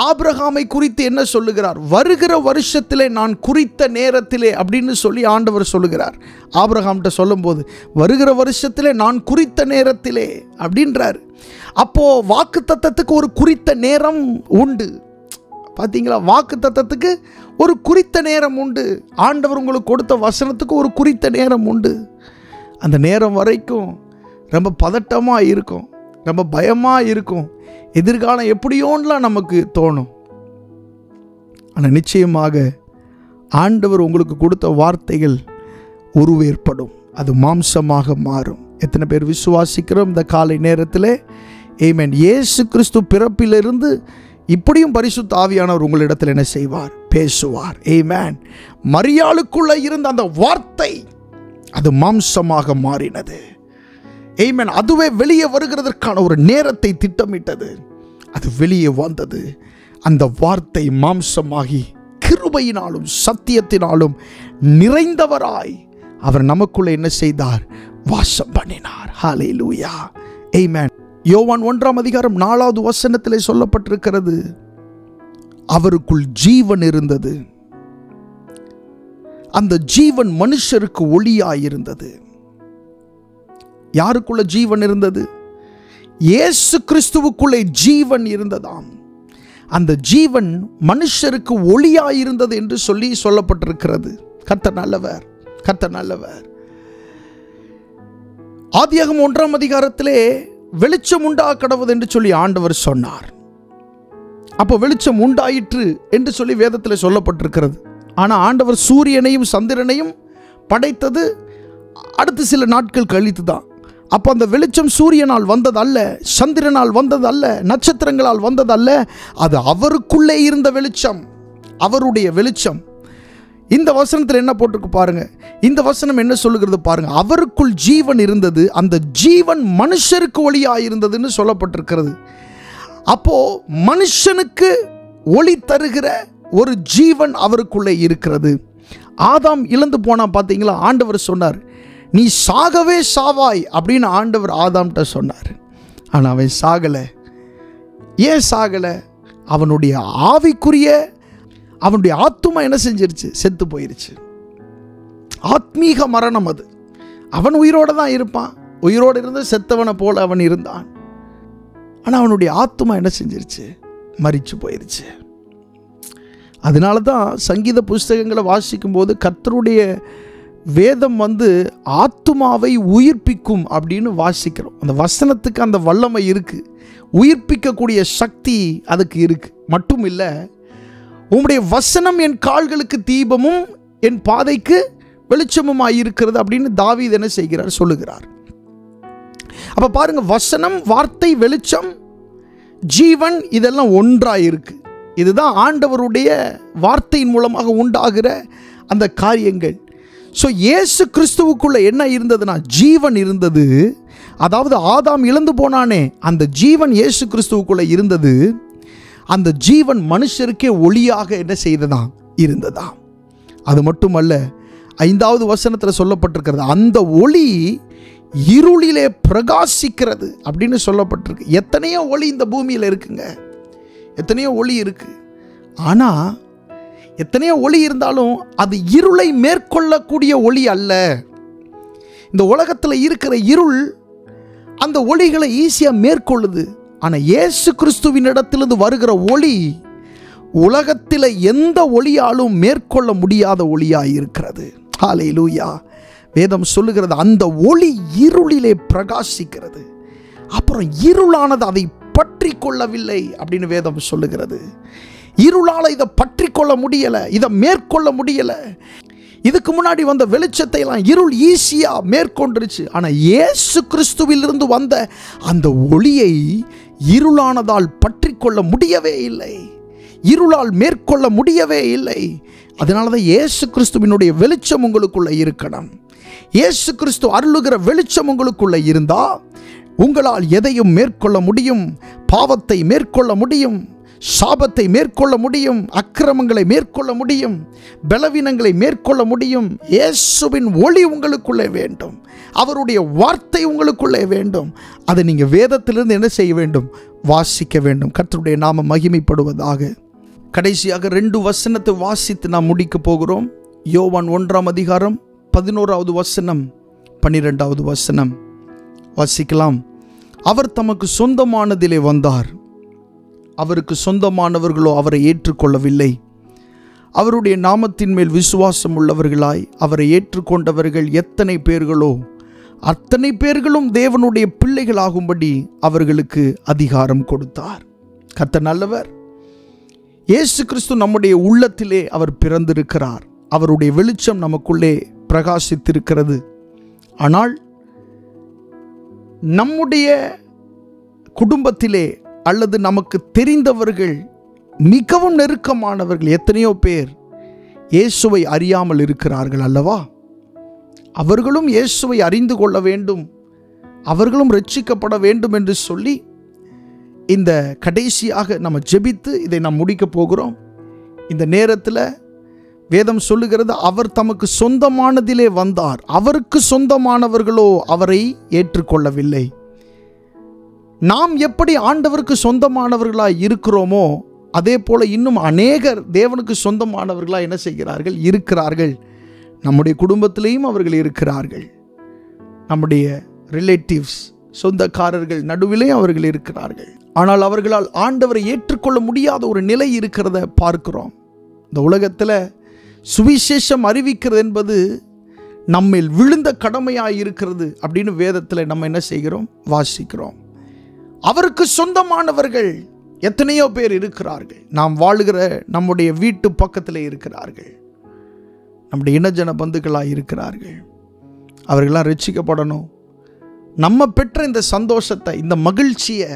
ஆபிரகாமை குறித்து என்ன சொல்லுகிறார்? வருகிற வருஷத்திலே நான் குறித்த நேரத்திலே அப்படின்னு சொல்லி ஆண்டவர் சொல்லுகிறார். ஆபிரகாம்கிட்ட சொல்லும்போது வருகிற வருஷத்திலே நான் குறித்த நேரத்திலே அப்படின்றார். அப்போ வாக்குத்தத்தத்துக்கு ஒரு குறித்த நேரம் உண்டு. பார்த்தீங்களா? வாக்குத்தத்தத்துக்கு ஒரு குறித்த நேரம் உண்டு. ஆண்டவர் உங்களுக்கு கொடுத்த வசனத்துக்கு ஒரு குறித்த நேரம் உண்டு. அந்த நேரம் வரைக்கும் ரொம்ப பதட்டமாக இருக்கும், ரொம்ப பயமாக இருக்கும், எதிர்காலம் எப்படியோன்லாம் நமக்கு தோணும். ஆனால் நிச்சயமாக ஆண்டவர் உங்களுக்கு கொடுத்த வார்த்தைகள் உருவேற்படும், அது மாம்சமாக மாறும். எத்தனை பேர் விசுவாசிக்கிறோம் இந்த காலை நேரத்தில்? ஆமென். இயேசு கிறிஸ்து பிறப்பிலிருந்து இப்படியும் பரிசுத்த ஆவியானவர் உங்களிடத்தில் என்ன செய்வார்? பேசுவார். ஆமென். மரியாளுக்குள்ளே இருந்த அந்த வார்த்தை அது மாம்சமாக மாறினது. ஆமென். அதுவே வெளியே வருகிறதற்கான ஒரு நேரத்தை திட்டமிட்டது. அது வெளியே வந்தது. அந்த வார்த்தை மாம்சமாகி கிருபையினாலும் சத்தியத்தினாலும் நிறைந்தவராய் அவர் நமக்குள்ளே என்ன செய்தார்? வாசம் பண்ணினார். ஹல்லேலூயா. ஆமென். யோவான் 1:4 வசனத்திலே சொல்லப்பட்டிருக்கிறது, அவருக்குள் ஜீவன் இருந்தது, அந்த ஜீவன் மனுஷருக்கு ஒளியாயிருந்தது. யாருக்குள்ள ஜீவன் இருந்தது? இயேசு கிறிஸ்துவுக்குள்ளே ஜீவன் இருந்ததாம். அந்த ஜீவன் மனுஷருக்கு ஒளியாயிருந்தது என்று சொல்லி சொல்லப்பட்டிருக்கிறது. கர்த்தர் நல்லவர், கர்த்தர் நல்லவர். ஆதியாகமம் 1 வெளிச்சம் உண்டாக்கடவது என்று சொல்லி ஆண்டவர் சொன்னார். அப்போ வெளிச்சம் உண்டாயிற்று என்று சொல்லி வேதத்தில் சொல்லப்பட்டிருக்கிறது. ஆனால் ஆண்டவர் சூரியனையும் சந்திரனையும் படைத்தது அடுத்து சில நாட்கள் கழித்து தான். அப்போ அந்த வெளிச்சம் சூரியனால் வந்ததல்ல, சந்திரனால் வந்ததல்ல, நட்சத்திரங்களால் வந்ததல்ல, அது அவருக்குள்ளே இருந்த வெளிச்சம், அவருடைய வெளிச்சம். இந்த வசனத்தில் என்ன போட்டிருக்கு பாருங்க. இந்த வசனம் என்ன சொல்லுகிறது பாருங்க. அவருக்குள் ஜீவன் இருந்தது, அந்த ஜீவன் மனுஷருக்கு ஒளியாயிருந்ததுன்னு சொல்லப்பட்டிருக்கிறது. அப்போ மனுஷனுக்கு ஒளி தருகிற ஒரு ஜீவன் அவருக்குள்ளே இருக்கிறது. ஆதாம் இழந்து போனா பார்த்தீங்களா? ஆண்டவர் சொன்னார், நீ சாகவே சாவாய் அப்படின்னு ஆண்டவர் ஆதாம்கிட்ட சொன்னார். ஆனால் அவன் சாகலை. ஏன் சாகலை? அவனுடைய ஆவிக்குரிய அவனுடைய ஆத்துமா என்ன செஞ்சிருச்சு? செத்து போயிருச்சு. ஆத்மீக மரணம் அது. அவன் உயிரோடு தான் இருப்பான். உயிரோடு இருந்து செத்தவனை போல அவன் இருந்தான். ஆனால் அவனுடைய ஆத்துமா என்ன செஞ்சிருச்சு? மரிச்சு போயிருச்சு. அதனால தான் சங்கீத புஸ்தகங்களை வாசிக்கும் போது கர்த்தருடைய வேதம் ஆத்துமாவை உயிர்ப்பிக்கும் அப்படின்னு வாசிக்கிறோம். அந்த வசனத்துக்கு அந்த வல்லமை இருக்குது, உயிர்ப்பிக்கக்கூடிய சக்தி அதுக்கு இருக்குது. மட்டும் இல்லை, உம்முடைய வசனம் என் கால்களுக்கு தீபமும் என் பாதைக்கு வெளிச்சமுமாய் இருக்கிறது அப்படின்னு தாவீது என்ன செய்கிறார்? சொல்லுகிறார். அப்போ பாருங்க, வசனம், வார்த்தை, வெளிச்சம், ஜீவன் இதெல்லாம் ஒன்றாக இருக்கு. இதுதான் ஆண்டவருடைய வார்த்தையின் மூலமாக உண்டாகிற அந்த காரியங்கள். ஸோ இயேசு கிறிஸ்துவுக்குள்ள என்ன இருந்ததுன்னா ஜீவன் இருந்தது. அதாவது ஆதாம் இழந்து போனானே, அந்த ஜீவன் இயேசு கிறிஸ்துவுக்குள்ள இருந்தது. அந்த ஜீவன் மனுஷருக்கே ஒளியாக என்ன செய்ததாம்? இருந்ததாம். அது மட்டுமல்ல, 5வது வசனத்தில் சொல்லப்பட்டிருக்கிறது, அந்த ஒளி இருளிலே பிரகாசிக்கிறது அப்படின்னு சொல்லப்பட்டிருக்கு. எத்தனையோ ஒளி இந்த பூமியில் இருக்குங்க, எத்தனையோ ஒளி இருக்கு. ஆனால் எத்தனையோ ஒளி இருந்தாலும் அது இருளை மேற்கொள்ளக்கூடிய ஒளி அல்ல. இந்த உலகத்தில் இருக்கிற இருள் அந்த ஒளிகளை ஈஸியாக மேற்கொள்ளுது. ஆனால் இயேசு கிறிஸ்துவின் இடத்திலிருந்து வருகிற ஒளி உலகத்தில் எந்த ஒளியாலும் மேற்கொள்ள முடியாத ஒளியாக இருக்கிறது. ஹல்லேலூயா. வேதம் சொல்லுகிறது, அந்த ஒளி இருளிலே பிரகாசிக்கிறது. அப்புறம் இருளானது அதை பற்றி கொள்ளவில்லை அப்படின்னு வேதம் சொல்லுகிறது. இருளால் இதை பற்றி கொள்ள முடியலை, இதை மேற்கொள்ள முடியலை. இதுக்கு முன்னாடி வந்த வெளிச்சத்தை எல்லாம் இருள் ஈஸியாக மேற்கொண்டுருச்சு. ஆனால் இயேசு கிறிஸ்துவிலிருந்து வந்த அந்த ஒளியை இருளானதால் பற்றி கொள்ள முடியவே இல்லை, இருளால் மேற்கொள்ள முடியவே இல்லை. அதனால தான் இயேசு கிறிஸ்துவினுடைய வெளிச்சம் உங்களுக்குள்ள இருக்கணும். இயேசு கிறிஸ்து அருளுகிற வெளிச்சம் உங்களுக்குள்ள இருந்தா உங்களால் எதையும் மேற்கொள்ள முடியும். பாவத்தை மேற்கொள்ள முடியும், சாபத்தை மேற்கொள்ள முடியும், அக்கிரமங்களை மேற்கொள்ள முடியும், பலவீனங்களை மேற்கொள்ள முடியும். இயேசுவின் ஒளி உங்களுக்குள்ளே வேண்டும், அவருடைய வார்த்தை உங்களுக்குள்ளே வேண்டும். அதை நீங்கள் வேதத்திலிருந்து என்ன செய்ய வேண்டும்? வாசிக்க வேண்டும். கர்த்தருடைய நாமம் மகிமைப்படுவதாக. கடைசியாக 2 வசனத்தை வாசித்து நாம் முடிக்க போகிறோம். யோவான் 1ஆம் அதிகாரம் 11வது வசனம் 12வது வசனம் வாசிக்கலாம். அவர் தமக்கு சொந்தமானதிலே வந்தார், அவருக்கு சொந்தமானவர்களோ அவரை ஏற்றுக்கொள்ளவில்லை. அவருடைய நாமத்தின் மேல் விசுவாசம் உள்ளவர்களாய் அவரை ஏற்றுக்கொண்டவர்கள் எத்தனை பேர்களோ அத்தனை பேர்களும் தேவனுடைய பிள்ளைகளாகும்படி அவர்களுக்கு அதிகாரம் கொடுத்தார். கர்த்தர் நல்லவர். இயேசு கிறிஸ்து நம்முடைய உள்ளத்திலே அவர் பிறந்திருக்கிறார். அவருடைய வெளிச்சம் நமக்குள்ளே பிரகாசித்திருக்கிறது. ஆனால் நம்முடைய குடும்பத்திலே அல்லது நமக்கு தெரிந்தவர்கள், மிகவும் நெருக்கமானவர்கள் எத்தனையோ பேர் இயேசுவை அறியாமல் இருக்கிறார்கள் அல்லவா? அவர்களும் இயேசுவை அறிந்து கொள்ள வேண்டும், அவர்களும் ரட்சிக்கப்பட வேண்டும் என்று சொல்லி இந்த கடைசியாக நம்ம ஜெபித்து இதை நாம் முடிக்க போகிறோம். இந்த நேரத்தில் வேதம் சொல்லுகிறது, அவர் தமக்கு சொந்தமானதிலே வந்தார், அவருக்கு சொந்தமானவர்களோ அவரை ஏற்றுக்கொள்ளவில்லை. நாம் எப்படி ஆண்டவருக்கு சொந்தமானவர்களாய் இருக்கிறோமோ அதே போல இன்னும் அநேகர் தேவனுக்கு சொந்தமானவர்களாக என்ன செய்கிறார்கள்? இருக்கிறார்கள். நம்முடைய குடும்பத்திலேயும் அவர்கள் இருக்கிறார்கள், நம்முடைய ரிலேட்டிவ்ஸ், சொந்தக்காரர்கள் நடுவிலேயும் அவர்கள் இருக்கிறார்கள். ஆனால் அவர்களால் ஆண்டவரை ஏற்றுக்கொள்ள முடியாத ஒரு நிலை இருக்கிறத பார்க்கிறோம். இந்த உலகத்தில் சுவிசேஷம் அறிவிக்கிறது என்பது நம்மில் விழுந்த கடமையாக இருக்கிறது அப்படின்னு வேதத்தில் நம்ம என்ன செய்கிறோம்? வாசிக்கிறோம். அவருக்கு சொந்தமானவர்கள் எத்தனையோ பேர் இருக்கிறார்கள். நாம் வாழுகிற நம்முடைய வீட்டு பக்கத்தில் இருக்கிறார்கள், நம்முடைய இனஜன பந்துக்களாக இருக்கிறார்கள். அவர்களெல்லாம் ரட்சிக்கப்படணும். நம்ம பெற்ற இந்த சந்தோஷத்தை, இந்த மகிழ்ச்சியை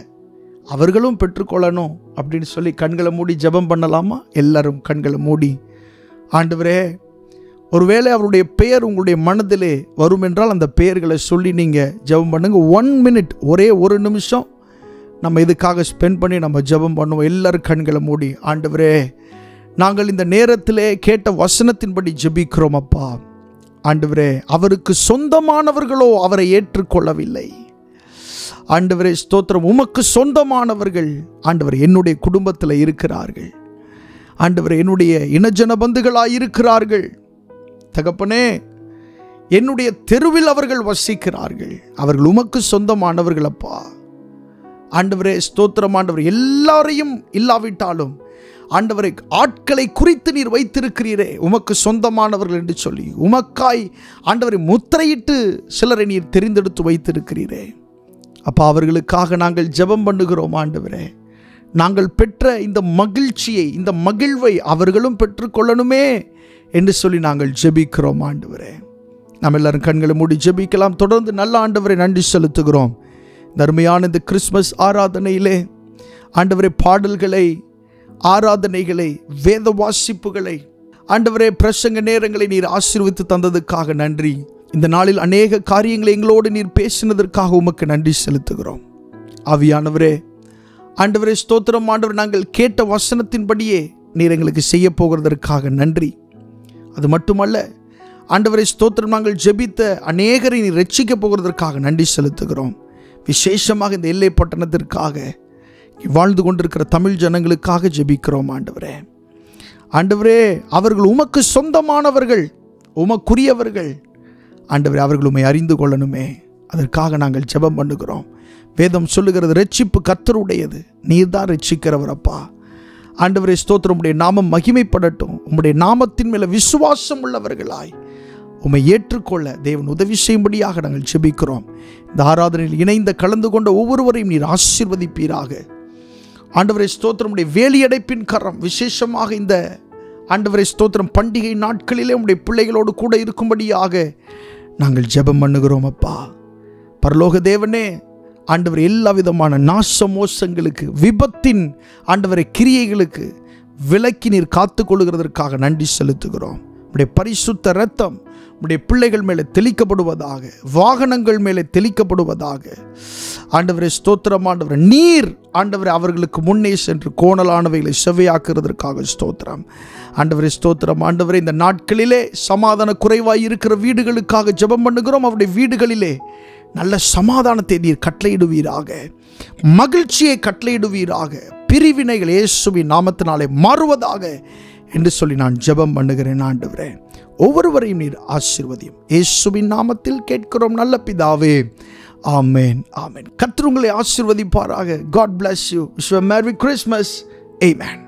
அவர்களும் பெற்றுக்கொள்ளணும் அப்படின்னு சொல்லி கண்களை மூடி ஜெபம் பண்ணலாமா? எல்லாரும் கண்களை மூடி, ஆண்டவரே, ஒருவேளை அவருடைய பெயர் உங்களுடைய மனதிலே வரும் என்றால் அந்த பெயர்களை சொல்லி நீங்கள் ஜெபம் பண்ணுங்க. 1 மினிட், ஒரே 1 நிமிஷம் நம்ம இதுக்காக ஸ்பெண்ட் பண்ணி நம்ம ஜெபம் பண்ணுவோம். எல்லாரும் கண்களை மூடி, ஆண்டவரே, நாங்கள் இந்த நேரத்திலே கேட்ட வசனத்தின்படி ஜெபிக்கிறோம் அப்பா. ஆண்டவரே, அவருக்கு சொந்தமானவர்களோ அவரை ஏற்றுக்கொள்ளவில்லை. ஆண்டவரே ஸ்தோத்திரம், உமக்கு சொந்தமானவர்கள் ஆண்டவர் என்னுடைய குடும்பத்தில் இருக்கிறார்கள். ஆண்டவரே என்னுடைய இனஜன பந்துகளாய் இருக்கிறார்கள். தகப்பனே, என்னுடைய தெருவில் அவர்கள் வசிக்கிறார்கள். அவர்கள் உமக்கு சொந்தமானவர்கள் அப்பா. ஆண்டவரே ஸ்தோத்திரம், ஆண்டவர் எல்லாரையும் இல்லாவிட்டாலும் ஆண்டவரை ஆட்களை குறித்து நீர் வைத்திருக்கிறீரே உமக்கு சொந்தமானவர்கள் என்று சொல்லி, உமக்காய் ஆண்டவரை முத்திரையிட்டு சிலரை நீர் தெரிந்தெடுத்து வைத்திருக்கிறீரே அப்பா. அவர்களுக்காக நாங்கள் ஜெபம் பண்ணுகிறோம் ஆண்டவரே. நாங்கள் பெற்ற இந்த மகிழ்ச்சியை, இந்த மகிழ்வை அவர்களும் பெற்றுக்கொள்ளணுமே என்று சொல்லி நாங்கள் ஜெபிக்கிறோம் ஆண்டவரே. நாம் எல்லாரும் கண்களை மூடி ஜெபிக்கலாம். தொடர்ந்து நல்ல ஆண்டவரை நன்றி செலுத்துகிறோம். அருமையான இந்த கிறிஸ்மஸ் ஆராதனையிலே ஆண்டவரே பாடல்களை, ஆராதனைகளை, வேத வாசிப்புகளை, ஆண்டவரே பிரசங்க நேரங்களை நீர் ஆசீர்வதித்து தந்ததுக்காக நன்றி. இந்த நாளில் அநேக காரியங்களை எங்களோடு நீர் பேசினதற்காக உமக்கு நன்றி செலுத்துகிறோம். ஆவியானவரே, ஆண்டவரே ஸ்தோத்திரம் ஆண்டவர், நாங்கள் கேட்ட வசனத்தின்படியே நீர் எங்களுக்கு செய்ய போகிறதற்காக நன்றி. அது மட்டுமல்ல ஆண்டவரே ஸ்தோத்திரம், நாங்கள் ஜெபித்த அநேகரை நீர் ரட்சிக்க போகிறதற்காக நன்றி செலுத்துகிறோம். விசேஷமாக இந்த எல்லை பட்டணத்திற்காக வாழ்ந்து கொண்டிருக்கிற தமிழ் ஜனங்களுக்காக ஜெபிக்கிறோம் ஆண்டவரே. ஆண்டவரே, அவர்கள் உமக்கு சொந்தமானவர்கள், உமக்குரியவர்கள் ஆண்டவரே. அவர்கள் உம்மை அறிந்து கொள்ளணுமே, அதற்காக நாங்கள் ஜெபம் பண்ணுகிறோம். வேதம் சொல்லுகிறது, ரட்சிப்பு கர்த்தருடையது, நீர் தான் ரட்சிக்கிறவர் அப்பா. ஆண்டவரே ஸ்தோத்திரம், உம்முடைய நாமம் மகிமைப்படட்டும். உம்முடைய நாமத்தின் மேல விசுவாசம் உள்ளவர்களாய் உம்மை ஏற்றுக்கொள்ள தேவன் உதவி செய்யும்படியாக நாங்கள் ஜெபிக்கிறோம். இந்த ஆராதனையில் இணைந்த கலந்து கொண்ட ஒவ்வொருவரையும் நீர் ஆசீர்வதிப்பீராக. ஆண்டவரே ஸ்தோத்திரம், உடைய வேலியடைப்பின் கரம் விசேஷமாக இந்த ஆண்டவரே ஸ்தோத்திரம் பண்டிகை நாட்களிலே உடைய பிள்ளைகளோடு கூட இருக்கும்படியாக நாங்கள் ஜெபம் பண்ணுகிறோம் அப்பா. பரலோக தேவனே, ஆண்டவர் எல்லா விதமான நாச மோசங்களுக்கு, விபத்தின் ஆண்டவரை கிரியைகளுக்கு விலக்கி நீர் காத்து கொள்ளுகிறதற்காக நன்றி செலுத்துகிறோம். உடைய பரிசுத்த இரத்தம் உடைய பிள்ளைகள் மேலே தெளிக்கப்படுவதாக, வாகனங்கள் மேலே தெளிக்கப்படுவதாக. ஆண்டவரே ஸ்தோத்திரம் ஆண்டவரே, நீர் ஆண்டவரே அவர்களுக்கு முன்னே சென்று கோணலானவைகளை செவ்வையாக்குறதற்காக ஸ்தோத்திரம். ஆண்டவரே ஸ்தோத்திரம் ஆண்டவரே, இந்த நாட்களிலே சமாதான குறைவாய் இருக்கிற வீடுகளுக்காக ஜெபம் பண்ணுகிறோம். அவருடைய வீடுகளிலே நல்ல சமாதானத்தை நீர் கட்டளையிடுவீராக, மகிழ்ச்சியை கட்டளையிடுவீராக, பிரிவினைகள் இயேசுவின் நாமத்தினாலே மாறுவதாக என்று சொல்லி நான் ஜெபம் பண்ணுகிறேன் ஆண்டவரே. ஒவ்வொருவரையும் நீர் ஆசீர்வதியும். இயேசுவின் நாமத்தில் கேட்கிறோம் நல்ல பிதாவே, ஆமென், ஆமென். கர்த்தர் உங்களை ஆசீர்வதிப்பாராக. God bless you. Wish you a Merry Christmas. Amen.